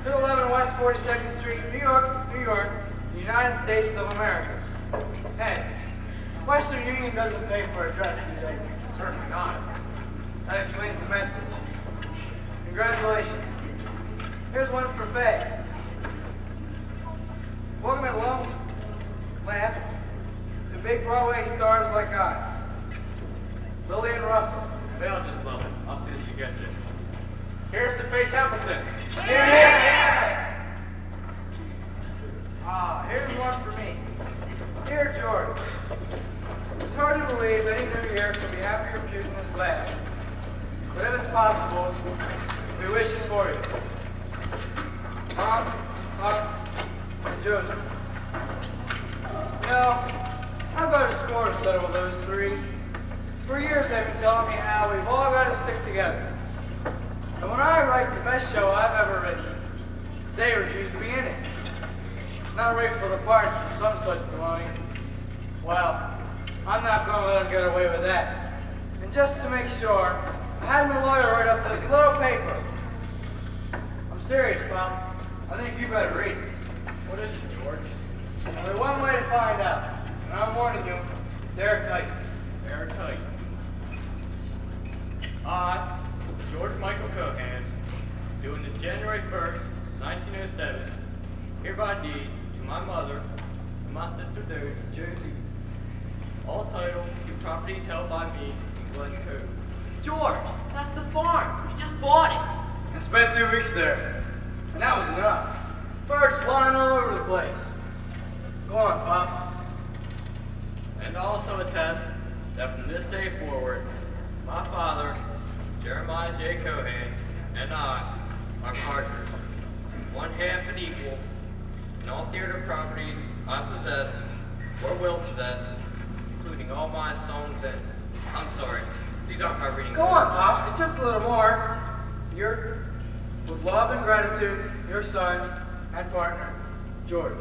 211 West 42nd Street, New York, New York, the United States of America. Hey, Western Union doesn't pay for a dress, do they? Certainly not. That explains the message. Congratulations. Here's one for Faye. Welcome at long last to big Broadway stars like I. Lillian Russell. They'll just love it. I'll see that she gets it. Here's to Faye Templeton. Here's one for me. Dear George, it's hard to believe any new year could be happier for you than this last. But if it's possible, we wish it for you. Mom, Pop, and Joseph. You know, I'll go to school to settle with those three. For years they've been telling me how we've all got to stick together. And when I write the best show I've ever written, they refuse to be in it. Not right for the parts or some such baloney. Well, I'm not going to let them get away with that. And just to make sure, I had my lawyer write up this little paper. I'm serious, Pop. I think you better read it. What is it, George? Only one way to find out. And I'm warning you, it's airtight. Airtight. I, George Michael Cohan, doing this January 1st, 1907, hereby deed to my mother and my sister Josie, all title to properties held by me in Glen Cove. George, that's the farm. You just bought it. I spent 2 weeks there. And that George flying all over the place. Go on, Pop. And also attest that from this day forward, my father, Jeremiah J. Cohan, and I are partners, one half and equal, in all theater properties I possess or will possess, including all my songs and, I'm sorry, these aren't my reading. Go on, Pop. It's just a little more. You're, with love and gratitude, your son and partner, George.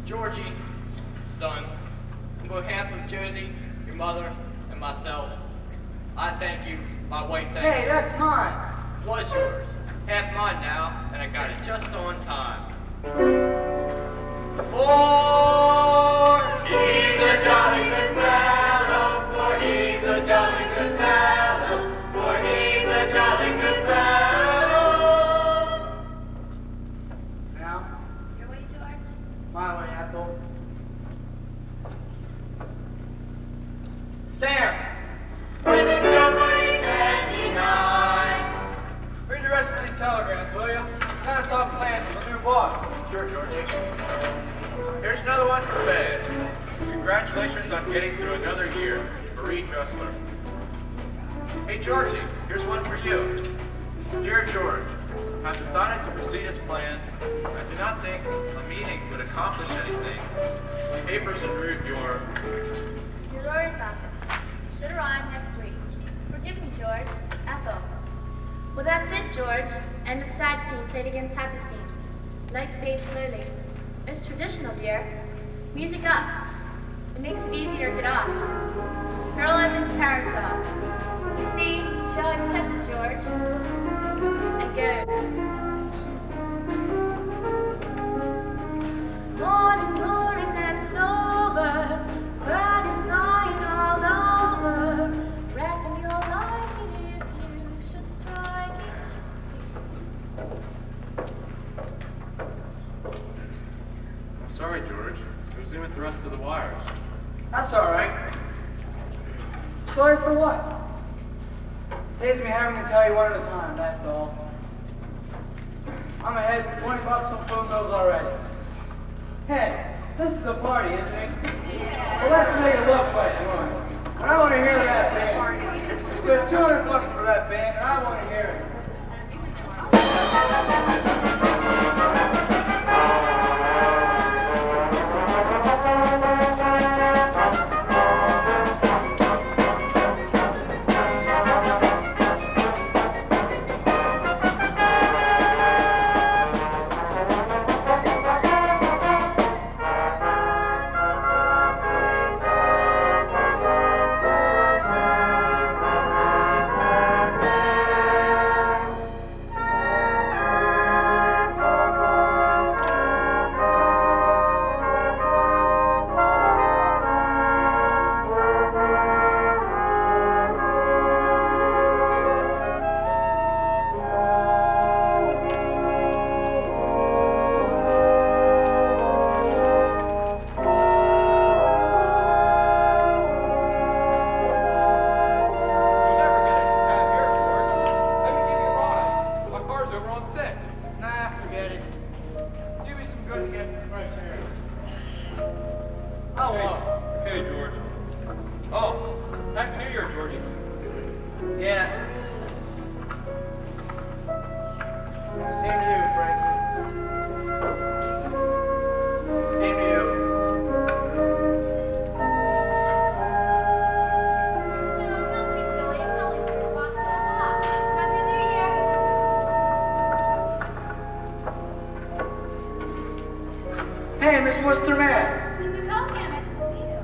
Georgie, son, on behalf of Josie, your mother, and myself, I thank you, my wife thanks Hey, you. that's mine. Was yours. Half mine now, and I got it just on time. For he's a jolly good fellow, for he's a jolly good fellow, for he's a jolly good fellow. Now, Your way, George? my way, Ethel. Sam, Which nobody can deny. read the rest of these telegrams, will you? I gotta talk plans with the new boss. Sure, Georgie. Here's another one for Bed. Congratulations on getting through another year. Marie Dressler. Hey, Georgie, here's one for you. Dear George, I've decided to proceed as planned. I do not think a meeting would accomplish anything. Papers en route, your... Your lawyer's office. Should arrive next week. Forgive me, George. Ethel. Well, that's it, George. End of sad scene played against happy scene. Lights fade slowly. It's traditional, dear. Music up. It makes it easier to get off. Pearl Evans' parasol. You see, she always kept it, George. It goes. Morning glories and it's over. Blood is flying all over. Wrapping your life in if you should strike I'm sorry, George. It was in with the rest of the wires. That's all right. Sorry for what? Saves me having to tell you one at a time, that's all. I'm ahead $20 on phone bills already. Hey, this is a party, isn't it? Well, let's make it look like one. And I want to hear that band. Spend $200 for that band, and I want to hear it. Hey, Miss Worcester Mass. Mr. Cohan, nice to see you.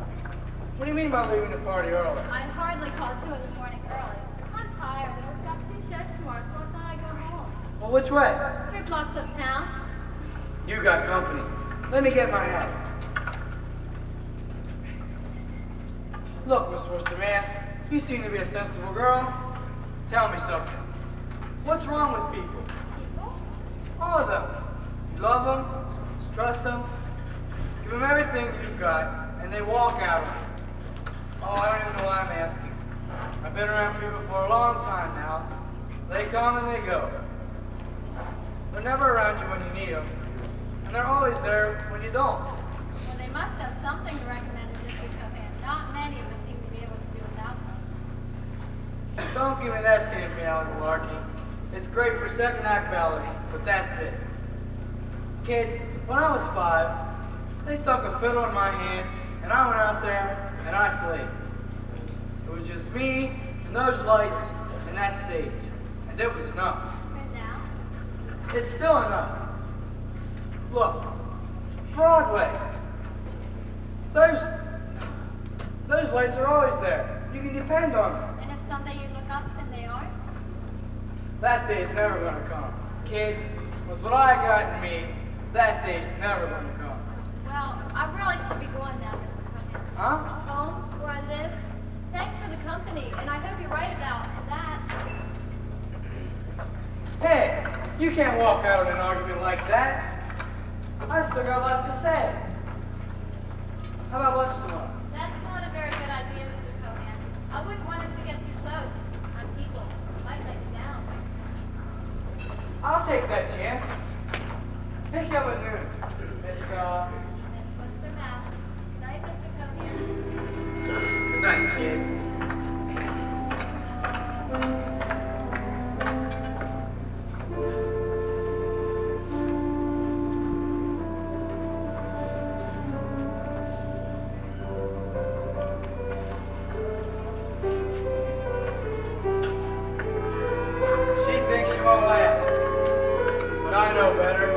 What do you mean by leaving the party early? I'd hardly call 2 in the morning early. I'm tired. We've got 2 sheds tomorrow, so I thought I'd go home. Well, which way? 3 blocks uptown. You got company. Let me get my hat. Look, Miss Worcester Mass, you seem to be a sensible girl. Tell me something. What's wrong with people? People? All of them. You love them, trust them, give them everything you've got, and they walk out on it. Oh, I don't even know why I'm asking. I've been around people for a long time now. They come and they go. They're never around you when you need them. and they're always there when you don't. Well, they must have something to recommend in Mr. Cohan. Not many of us seem to be able to do without them. Don't give me that tin piano malarkey. It's great for second act ballads, but that's it. Kid, when I was 5, they stuck a fiddle in my hand, and I went out there and I played. It was just me and those lights and that stage, and it was enough. And now? It's still enough. Look, Broadway. Those lights are always there. You can depend on them. And if someday you look up and they aren't? That day's never gonna come. Kid, with what I got in me, that day's never gonna come. Well, I really should be going now, Mr. Cohan. Huh? Home, where I live. Thanks for the company, and I hope you're right about that. Hey, you can't walk out of an argument like that. I still got lots to say. How about lunch tomorrow? That's not a very good idea, Mr. Cohan. I wouldn't want us to get too close. I'm people. Might let you down. I'll take that chance. Pick you up at noon. Miss, That's what's the matter. Night, Mr. Cohan. Good night, kid. She thinks she won't last, but I know better.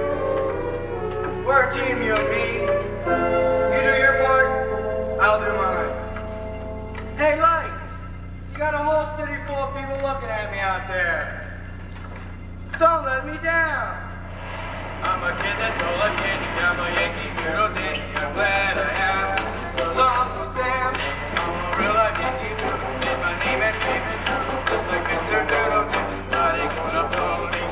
We're a team, you and me. You do your part, I'll do mine. Hey, lights! You got a whole city full of people looking at me out there. Don't let me down. I'm a kid that's all I can. I'm a Yankee Doodle Dandy. I'm glad I am. So long, Sam. I'm a real life Yankee Doodle. Made my name and fame and doodle. Just like Mr. Doodle. Riding on a pony.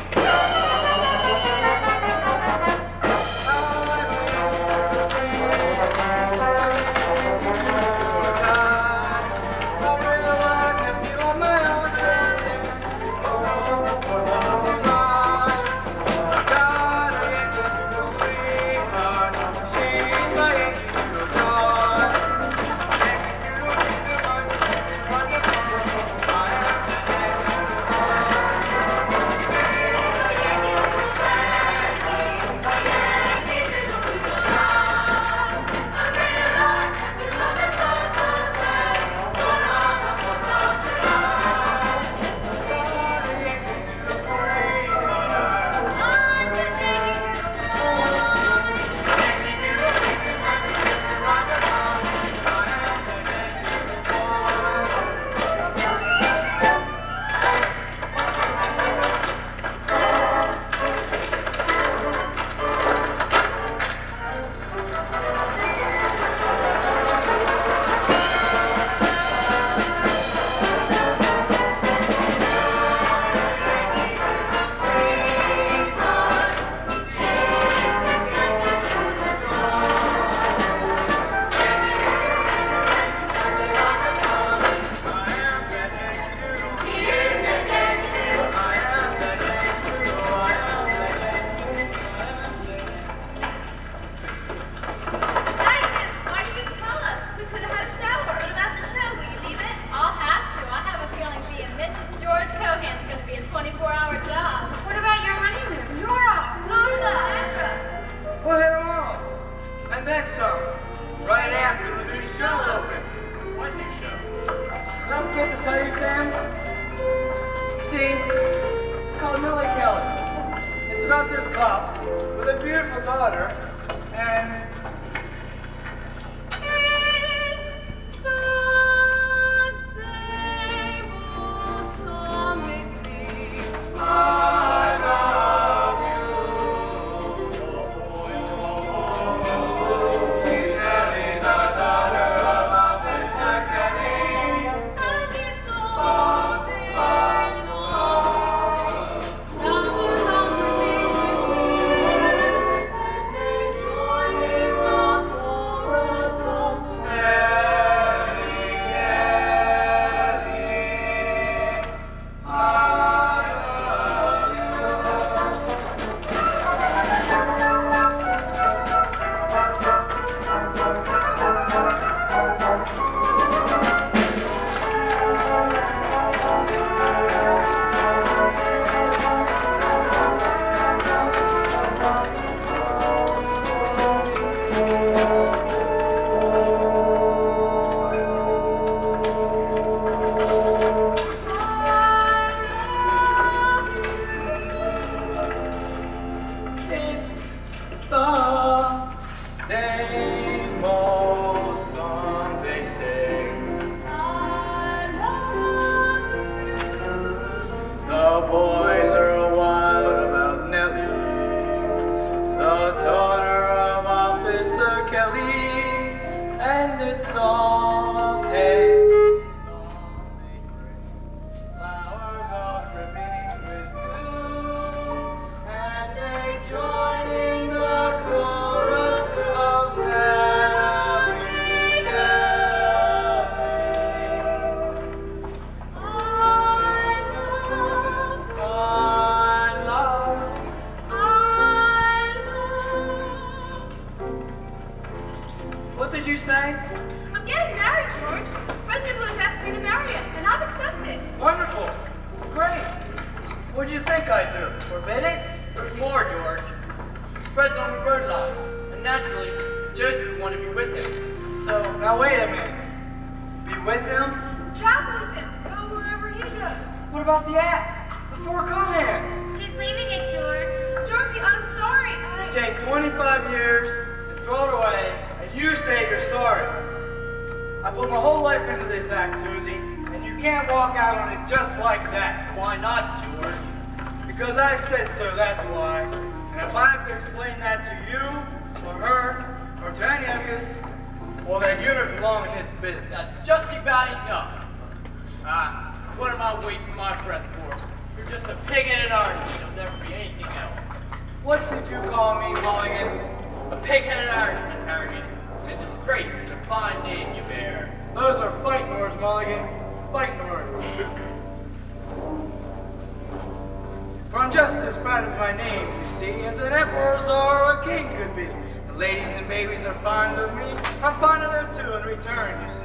Join me. The same old song they sing. The boys are wild about Nellie, the daughter of Officer Kelly, and it's all take. Flowers are dripping with blue, and they join in the chorus of Nellie, Nellie. I love. What did you say? I'm getting married, George. President Blue asked me to marry him, and I've accepted. Wonderful. Great. What'd you think I'd do? Forbid it? There's more, George. Fred's on the bird's eye, and naturally, Josie would want to be with him. So, Now wait a minute. Be with him? Travel with him. Go wherever he goes. What about the act? The four co-hands? She's leaving it, George. Georgie, I'm sorry. You take 25 years and throw it away, and you say you're sorry. I put my whole life into this act, Susie, and you can't walk out on it just like that. why not, George? Because I said so, that's why. And if I have to explain that to you, or her, or to any of us, well then you don't belong in this business. That's just about enough. What am I wasting my breath for? You're just a pig-headed Irishman. You'll never be anything else. What did you call me, Mulligan? A pig-headed Irishman, Harrigan. A disgrace to the fine name you bear. Those are fighting words, Mulligan. Fighting words. For I'm just as proud as my name, you see, as an emperor's or a king could be. The ladies and babies are fond of me. I'm fond of them too in return, you see.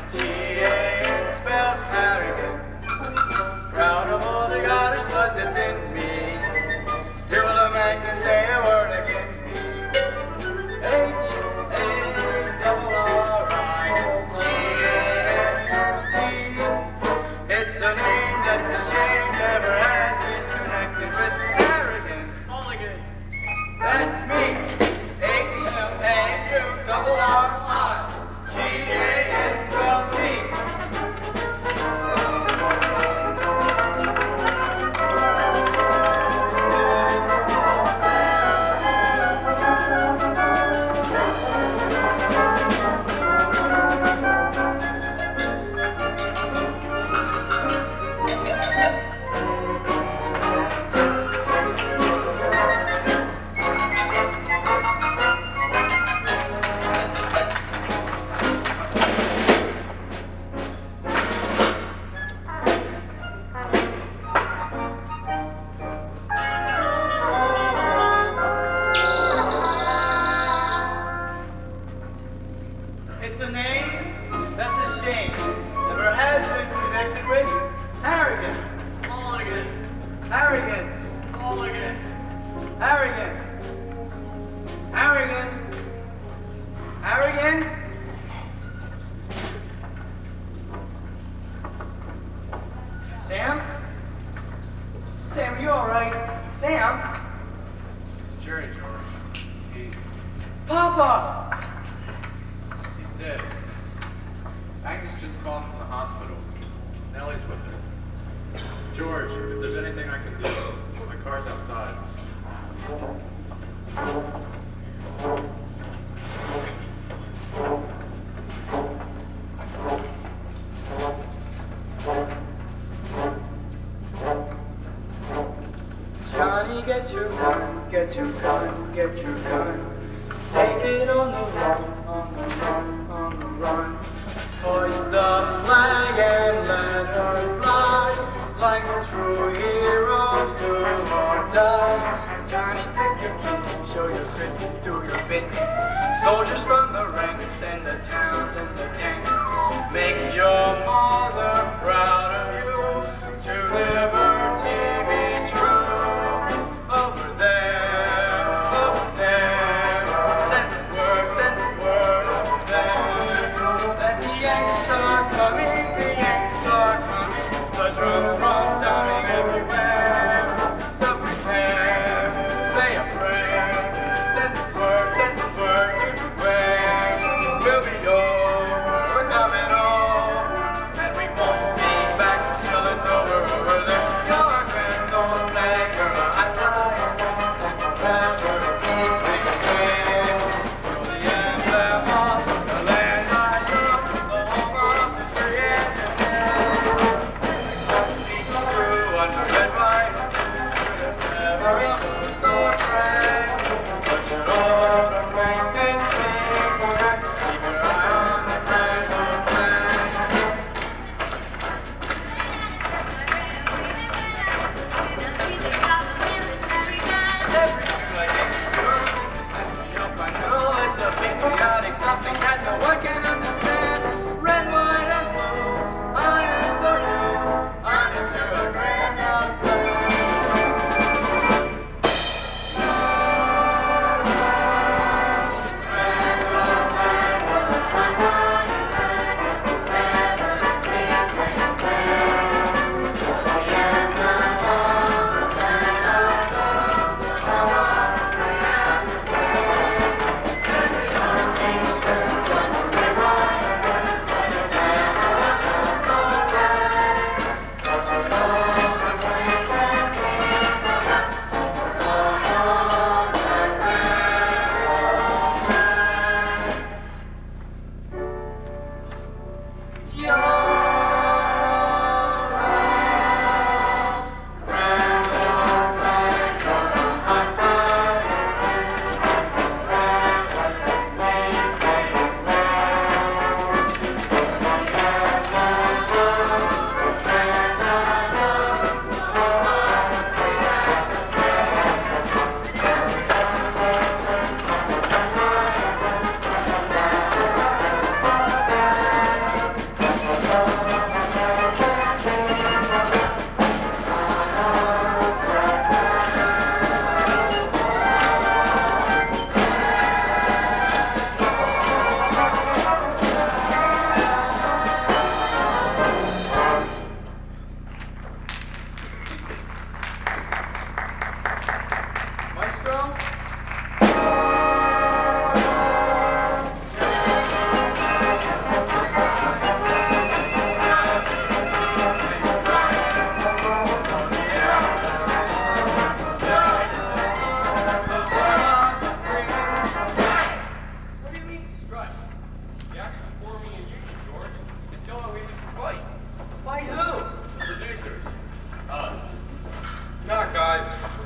H-A-R-R-I-G-A spells Harrigan. Proud of all the Irish blood that's in me. Till a man can say a word against me. H-A-R-R-I-G-A-N-U-C. It's a name that's a shame never has been connected with Harrigan. Mulligan. That's me. H-A-R-R-I-G-A-N spells me. It's a name that's a shame never has been connected with Harrigan. Mulligan. Harrigan. Mulligan. Harrigan. Harrigan. Harrigan. Sam? Sam, are you all right? Sam? It's Jerry, George. Papa! He's dead. Agnes just called from the hospital. Nellie's with her. George, if there's anything I can do, my car's outside. Johnny, get your gun, get your gun, get your gun. Take it on the run, on the run, on the run. Hoist the flag and let her fly, like a true hero, do or die. Johnny, take your kit, show your grit, do your bit. Soldiers from the ranks and the towns and the gangs, make your mother proud of you. To liberty be true. Over there, over there. Send the word over there. That the Yanks are coming, the Yanks are coming. The drum drumming everywhere. So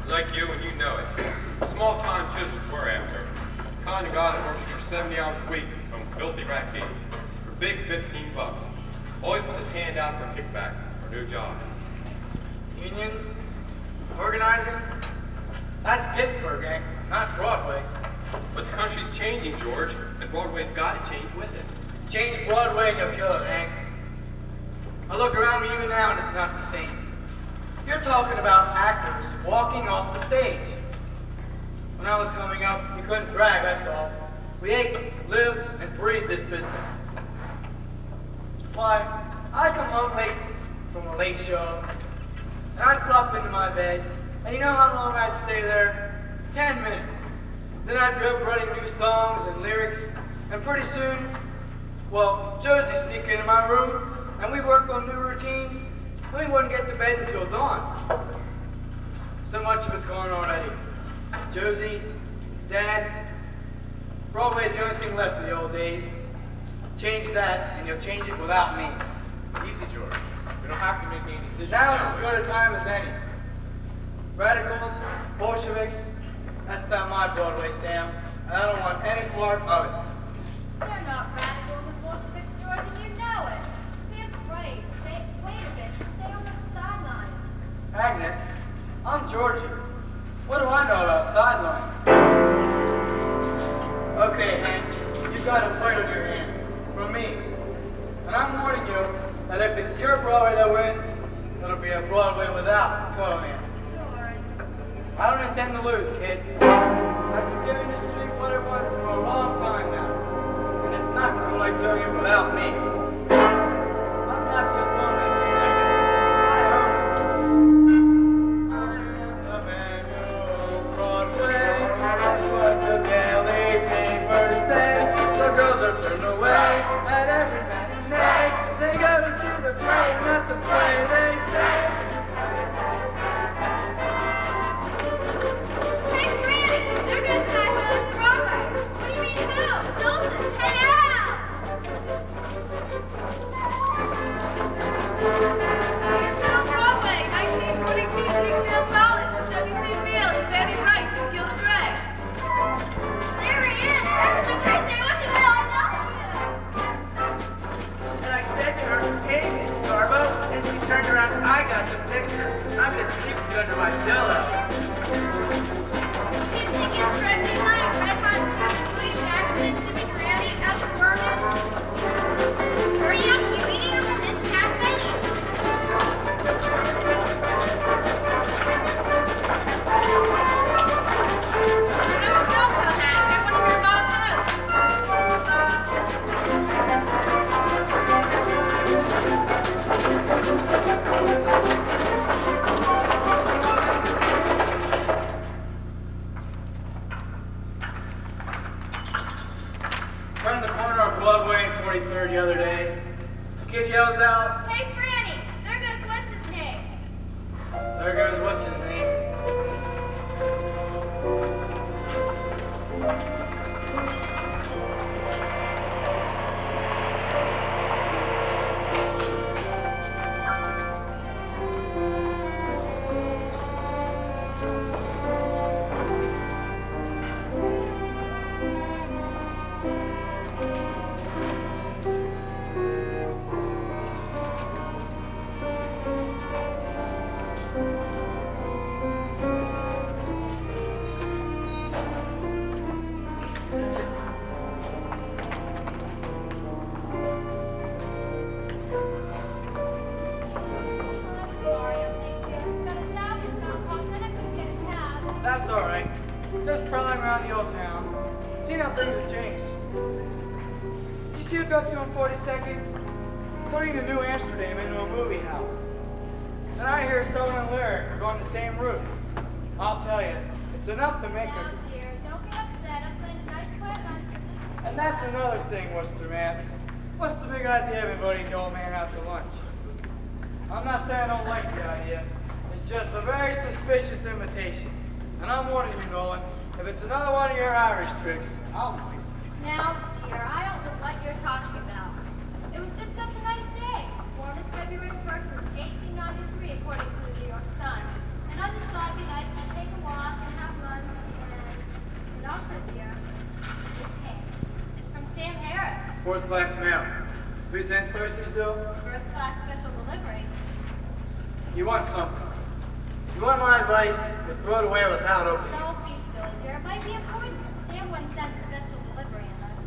Like you, and you know it. Small-time chisels we're after. The kind of guy that works for 70 hours a week in some filthy raccoon for big 15 bucks. Always with his hand out for a kickback or new job. Unions, organizing, that's Pittsburgh, eh? Not Broadway. But the country's changing, George, and Broadway's got to change with it. Change Broadway and you'll kill it, Hank. I look around me even now and it's not the same. You're talking about actors walking off the stage. When I was coming up, we couldn't drag us off. We ate, lived, and breathed this business. Why, I'd come home late from a late show, and I'd flop into my bed, and you know how long I'd stay there? 10 minutes. Then I'd be up writing new songs and lyrics, and pretty soon, well, Josie'd sneak into my room, and we'd work on new routines, and we wouldn't get to bed until dawn. So much of it's gone already. Josie, Dad, Broadway's the only thing left of the old days. Change that, and you'll change it without me. Easy, George. We don't have to make any decisions. Now's as good a time as any. Radicals, Bolsheviks, that's not my Broadway, Sam. And I don't want any part of it. They're not radicals and Bolsheviks, George, and you know it. Sam's right. Wait a bit. Stay on the sideline. Agnes, I'm Georgie. What do I know about sidelines? Okay, Hank, you've got a fight on your hands. From me. And I'm warning you that if it's your Broadway that wins, it'll be a Broadway without Cohan. George. I don't intend to lose, kid. I've been giving the street what it wants for a long time now. And it's not going to like doing it without me. I'm not just on that I am the man who Broadway. That's what the daily papers say. The girls are turned away at every matinee. They go to see the play, not the play they say. Hey, Granny! They're gonna tie one on Broadway. What do you mean who? Dolson! Hey, Al! Here's on Broadway, 1922 Ziegfeld College, W.C. Fields, Fanny Rice, and Gilda Gray. There he is! There's the Tracy! What you know? I know you! And I said to her, hey, Miss Garbo, and she turned around, I got the picture. I'm just sleeping under my pillow. Cheap tickets for every night, Red Hot Soup, William Jackson, Jimmy Granny, Ethel Merman. Hurry up, Huey, you're this cafe. Never go, Cohan. They're one of your Turned the corner of Broadway and 43rd the other day. The kid yells out, Hey, Franny, there goes what's his name? there goes what's his name. I'm sorry, I'm late here. Got a thousand phone calls, then I couldn't get a cab. That's all right. Just prowling around the old town. Seeing how things have changed. Did you see the up on 42nd? Turning the New Amsterdam into a movie house. And I hear Soda and Lyric are going the same route. I'll tell you, it's enough to make Now, a... dear, don't get upset. I'm planning a nice quiet lunch. And that's another thing, Worcester Mass. What's the big idea of inviting the old man out to lunch? I'm not saying I don't like the idea. It's just a very suspicious invitation. And I'm warning you, Nolan, if it's another one of your Irish tricks, I'll speak. Now, dear, I don't know what you're talking about. It was just such a nice day. Warm as February 1st since 1893, according to the New York Sun. And I just thought it'd be nice to take a Fourth class mail. Loose ends postage still? First class special delivery. You want something. You want my advice, you throw it away without opening it. Don't be silly, dear. It might be important. Sam wouldn't send a special delivery unless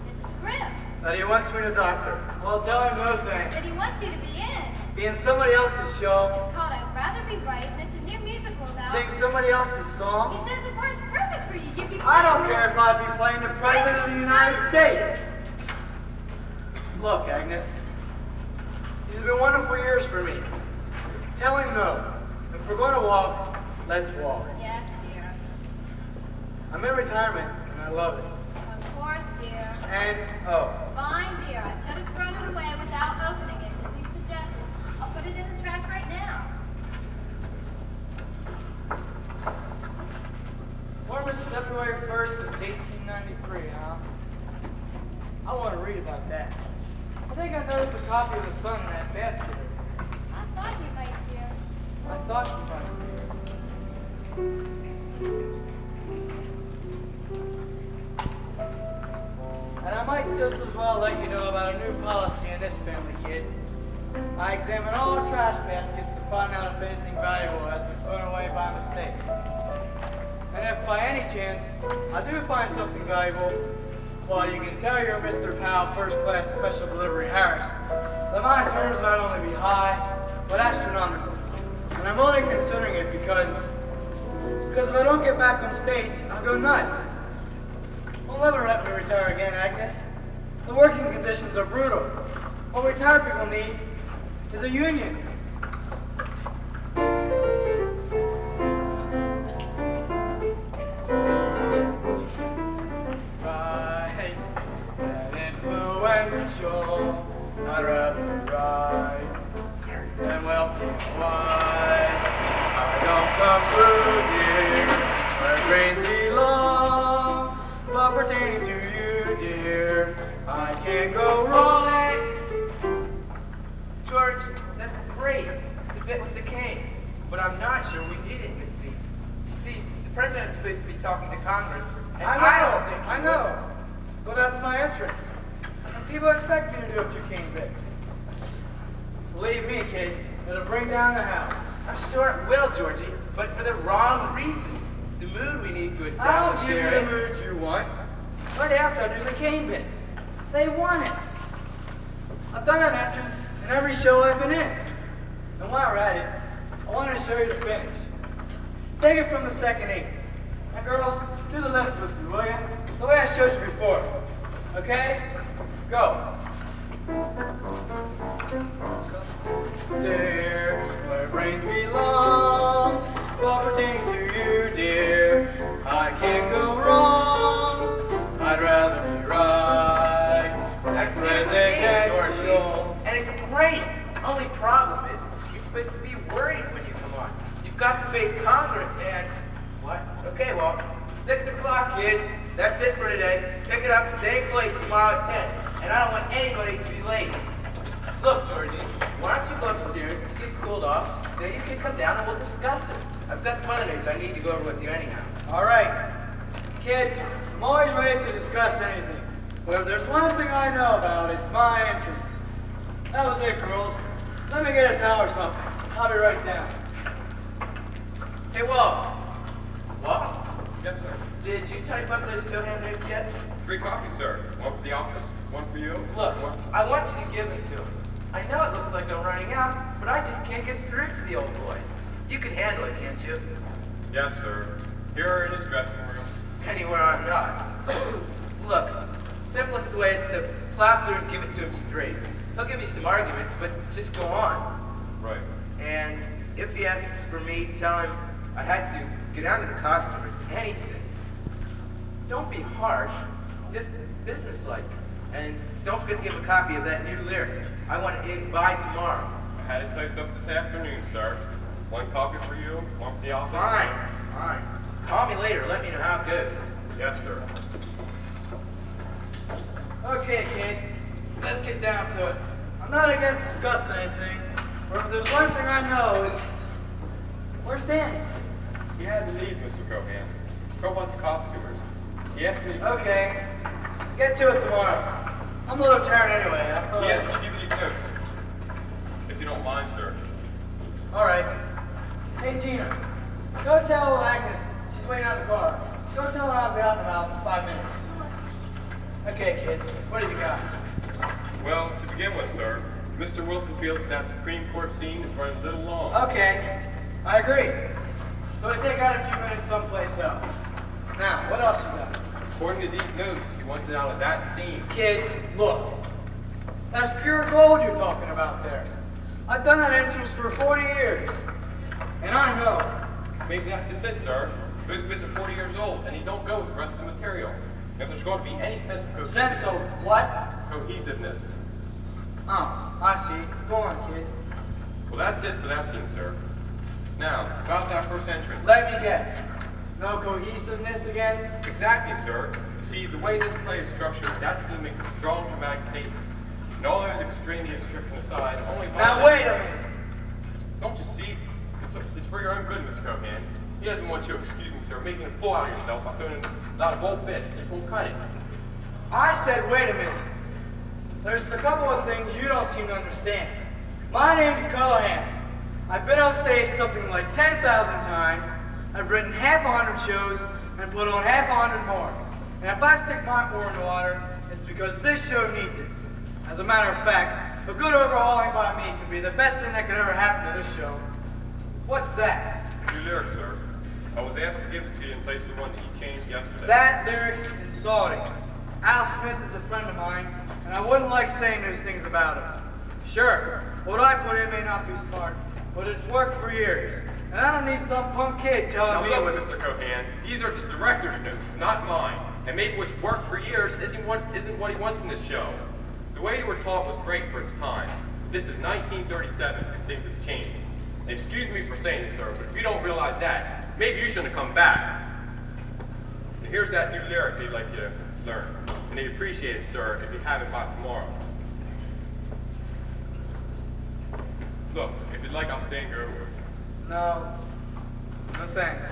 it's a script. That he wants me to doctor. Well, tell him no thanks. That he wants you to be in. Be in somebody else's show, It's called I'd Rather Be Right, and it's a new musical about... sing somebody else's He song. says the part's perfect for you. You'd be I don't care if I be playing the President of the United States. Look, Agnes, these have been wonderful years for me. Tell him no. If we're going to walk, let's walk. Yes, dear. I'm in retirement, and I love it. Of course, dear. And, oh, Fine, dear. I should have thrown it away without opening it, as you suggested. I'll put it in the trash right now. warmest February 1st since 1893, huh? I want to read about that. I think I noticed a copy of the Sun in that basket. I thought you might, dear. I thought you might be. And I might just as well let you know about a new policy in this family, kid. I examine all trash baskets to find out if anything valuable has been thrown away by mistake. And if by any chance I do find something valuable, well, you can tell your Mr. Powell First Class Special Delivery Harris that my terms not only be high, but astronomical. And I'm only considering it because if I don't get back on stage, I'll go nuts. Well, never let me retire again, Agnes. The working conditions are brutal. What retired people need is a union. Right, and influential, I'd rather be right than wealthy and wise. I don't come through here where brains belong, but pertaining to you, dear, I can't go wrong. George, that's great, the bit with the cane. But I'm not sure we need it in this scene. You see, the president's supposed to be talking to Congress, and I don't think I know. But that's my entrance. And people expect me to do a few cane bits. Believe me, kid, it'll bring down the house. I'm sure it will, Georgie, but for the wrong reasons. The mood we need to I'll establish give you here the is... mood you want. Right after I do the cane bits. They want it. I've done an entrance in every show I've been in. And while we're at it, I want to show you the finish. Take it from the second eight. Now, girls, do the left with me, will you? The way I showed you before. Okay? Go. There, where brains belong, while pertaining to you, dear, I can't go wrong. I'd rather be right. That's Presidential. and it's great. Only problem is, you're supposed to be worried when you come on. You've got to face Congress and... What? Okay, well, 6 o'clock, kids. That's it for today. Pick it up, same place tomorrow at 10. And I don't want anybody to be late. Look, Georgie, why don't you go upstairs, get cooled off, then you can come down and we'll discuss it. I've got some other notes I need to go over with you anyhow. All right. Kid, I'm always ready to discuss anything. But if there's one thing I know about, it's my entrance. That was it, girls. Let me get a towel or something. I'll be right down. Hey, Walt. Walt, Yes, sir. did you type up those Cohan notes yet? 3 copies, sir. One for the office, one for you. Look, one. I want you to give them to him. I know it looks like I'm running out, but I just can't get through to the old boy. You can handle it, can't you? Yes, sir. Here are in his dressing room. Anywhere I'm not. Look, simplest way is to plow through and give it to him straight. He'll give you some arguments, but just go on. Right. And if he asks for me, tell him I had to get down to the costumers, anything. Don't be harsh, just businesslike. And don't forget to give him a copy of that new lyric. I want it in by tomorrow. I had it typed up this afternoon, sir. 1 copy for you, one for the office. Fine. Call me later, let me know how it goes. Yes, sir. Okay, kid. Let's get down to it. I'm not against discussing anything, but if there's one thing I know, it's... Where's Danny? He had to leave, Mr. Cohan. Go about the costumers. He asked me to... Okay. Get to it tomorrow. I'm a little tired anyway. He has to give you these notes. If you don't mind, sir. All right. Hey, Gina, go tell Agnes she's waiting on the car. Go tell her I'll be out in about 5 minutes. Okay, kids, what do you got? Well, to begin with, sir, Mr. Wilson feels that Supreme Court scene is running a little long. Okay, I agree. So I think I got a few minutes someplace else. Now, what else you got? According to these notes, he wants it out of that scene. Kid, look. That's pure gold you're talking about there. I've done that entrance for 40 years. And I know. Maybe that's just it, sir. Big Bit's 40 years old, and he don't go with the rest of the material. If there's going to be any sense of cohesiveness. Sense of what? Cohesiveness. Oh, I see. Go on, kid. Well, that's it for that scene, sir. Now, about that first entrance. Let me guess. No cohesiveness again? Exactly, sir. You see, the way this play is structured, that scene makes a strong dramatic statement. And all those extraneous tricks aside, only... Now, wait a minute. Don't you see? It's for your own good, Mr. Cohan. He doesn't want you, excuse me, sir, making a fool out of yourself by throwing a lot of old bits. This won't cut it. I said, wait a minute. There's a couple of things you don't seem to understand. My name's Cohan. I've been on stage something like 10,000 times. I've written half 100 shows and put on half 100 more. And if I stick my oar in the water, it's because this show needs it. As a matter of fact, a good overhauling by me could be the best thing that could ever happen to this show. What's that? New lyrics, sir. I was asked to give it to you in place of the one that you changed yesterday. That lyric's insulting. Al Smith is a friend of mine, and I wouldn't like saying those things about him. Sure, what I put in may not be smart, but it's worked for years. And I don't need some punk kid telling me Now what... look, Mr. Cohan, these are the director's notes, not mine. And maybe what's worked for years isn't what he wants in this show. The way you were taught was great for its time. This is 1937, and things have changed. And excuse me for saying this, sir, but if you don't realize that, maybe you shouldn't have come back. And here's that new lyric they'd like you to learn. And they'd appreciate it, sir, if you have it by tomorrow. Look, if you'd like, I'll stay and go over it. No. No thanks.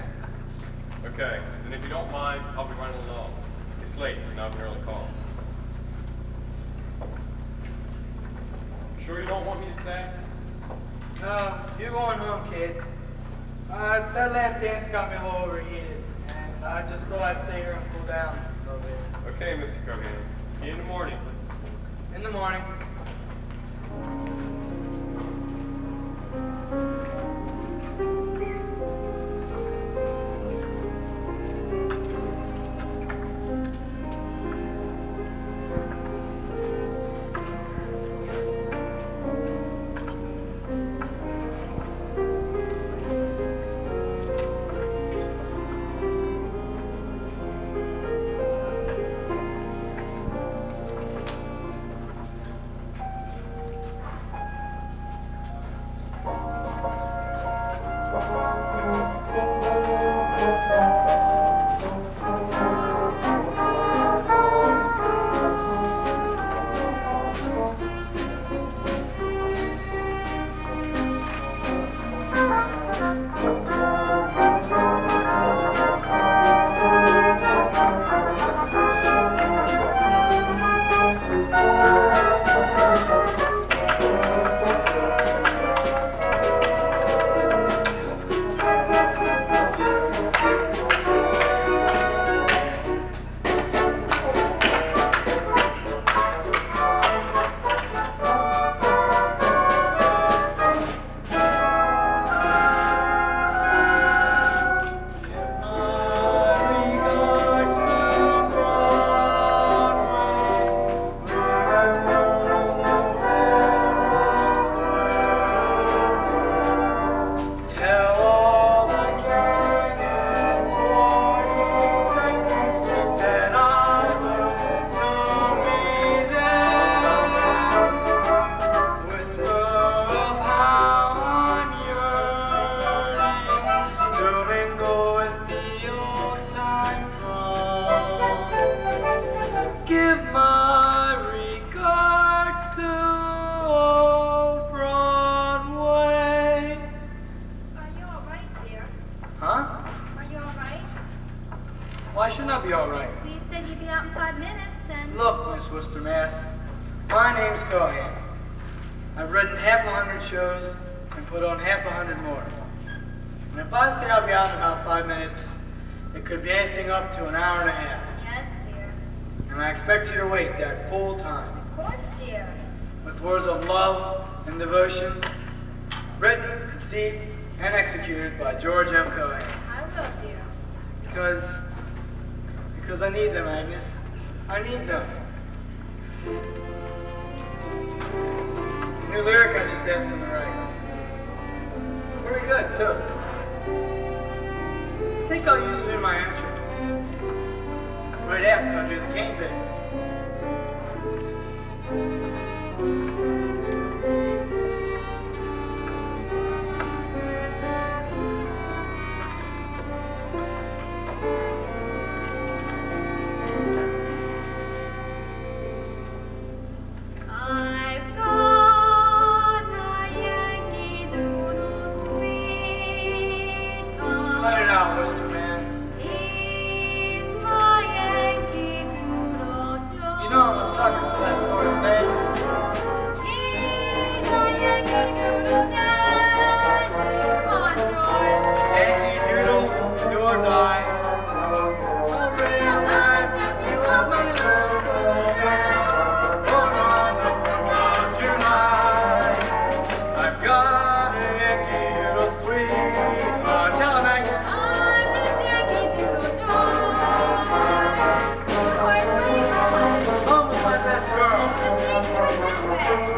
Okay, then if you don't mind, I'll be running along. It's late, and I'll have an early call. Sure you don't want me to stay? No, you're going home, kid. That last dance got me a little overheated, and I just thought I'd stay here and cool down a little bit. Okay, Mr. Cohan. See you in the morning. In the morning. My name's Cohen. I've written half 100 shows and put on half 100 more. And if I say I'll be out in about 5 minutes, it could be anything up to an hour and a half. Yes, dear. And I expect you to wait that full time. Of course, dear. With words of love and devotion, written, conceived, and executed by George M. Cohen. I will, dear. Because I need them, Agnes. I need them. New lyric I just asked him to write. Very good, too. I think I'll use it in my entrance. Right after I do the game bits. I've got a Yankee Doodle sweetheart. Cut it out, Mr. Mass. He's my Yankee Doodle Joe. You know I'm a sucker for that sort of thing. He's a Yankee Doodle dandy. Come on, George. Yankee Doodle, do or die. Already alive, you are my I've got a Yankee Doodle sweetheart. Tell him, Agnes. I'm Miss Yankee Doodle Joe. Home with my best girl.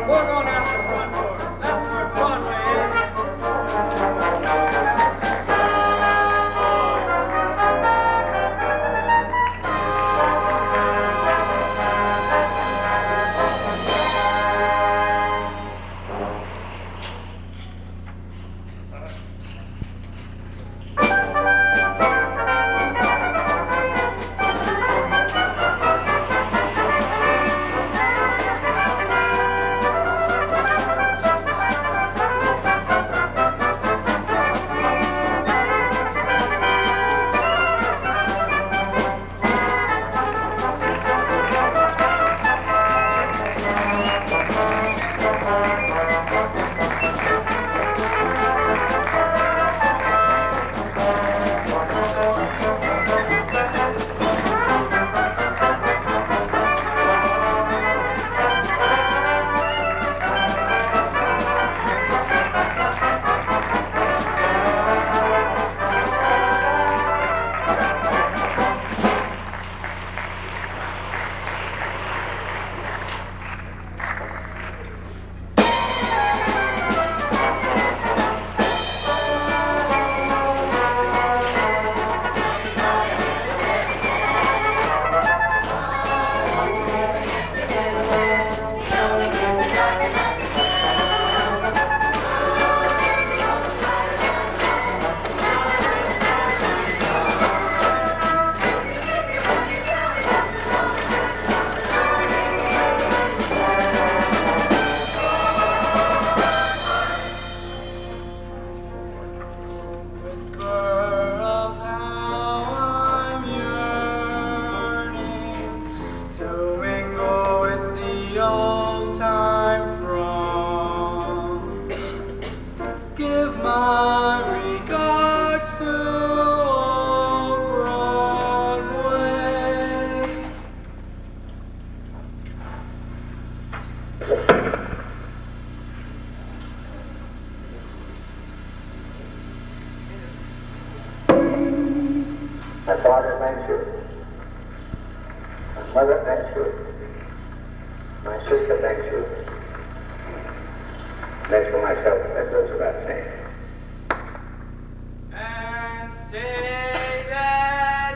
We're going out to the front door. That's where Broadway is. My father thanks you. My mother thanks you. My sister thanks you. And as for myself, that goes without saying. And say that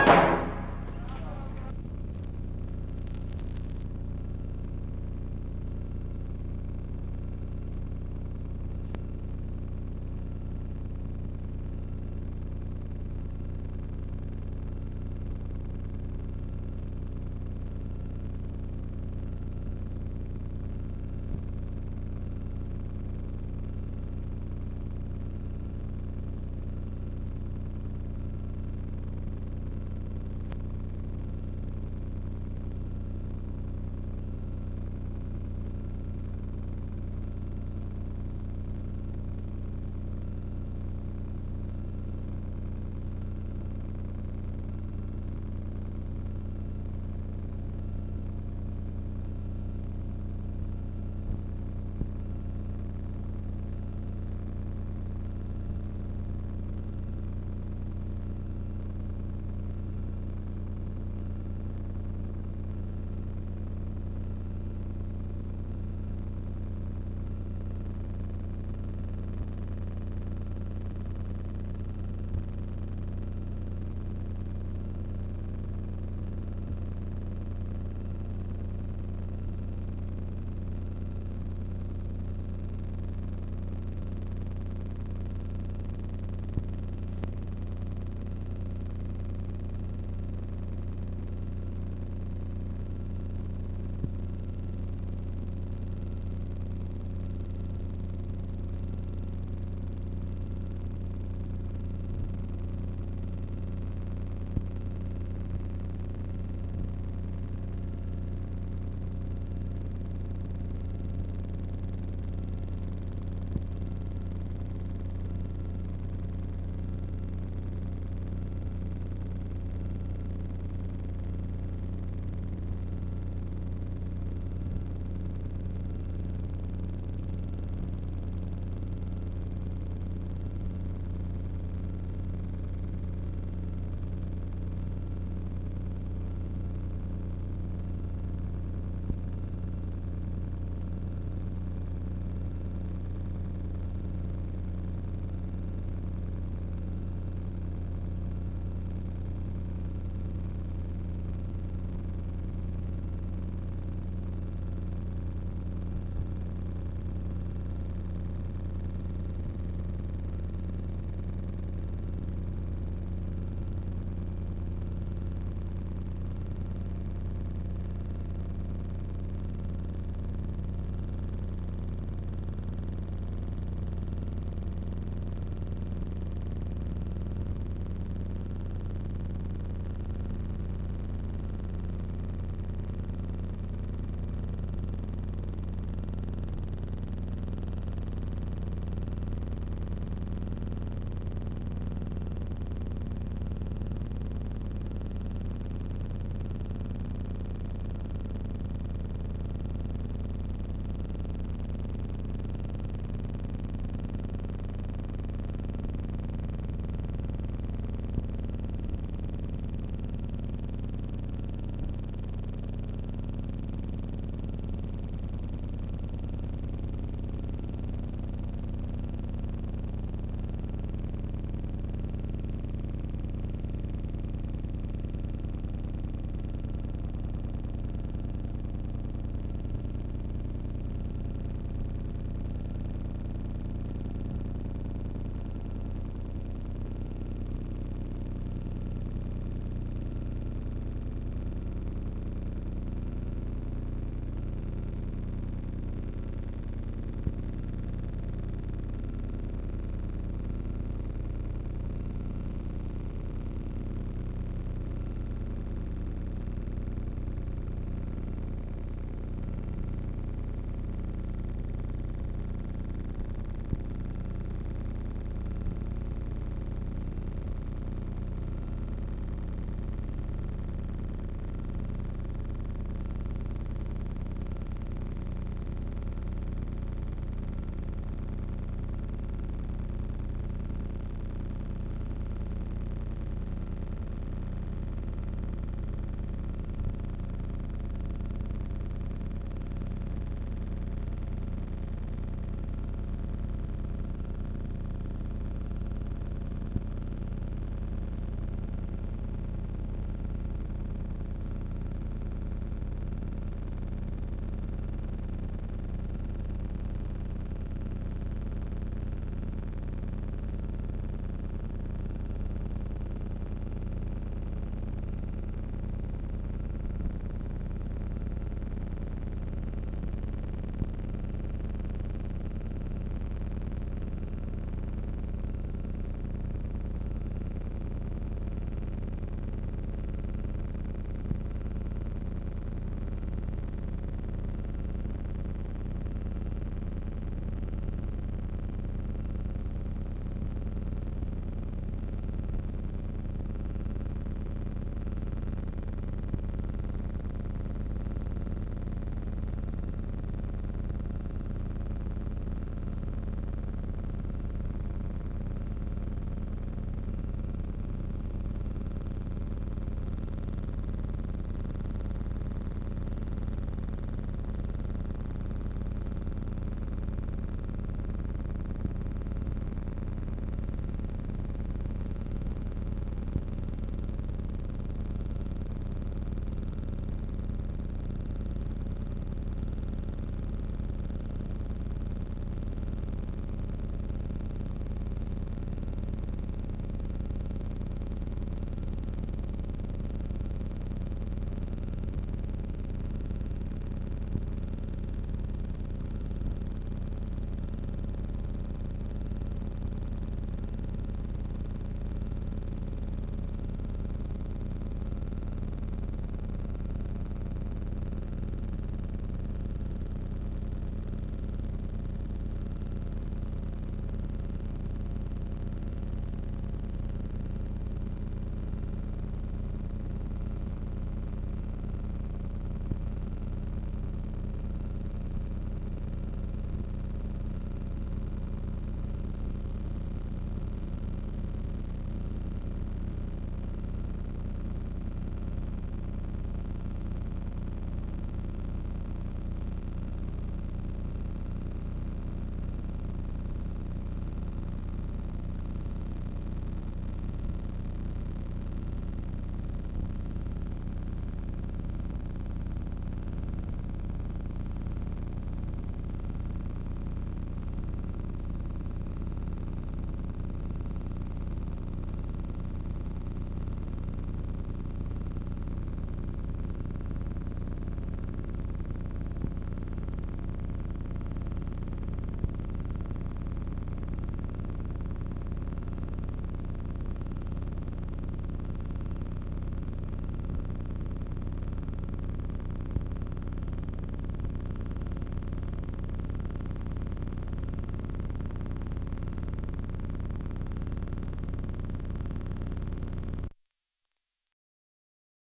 Thank you.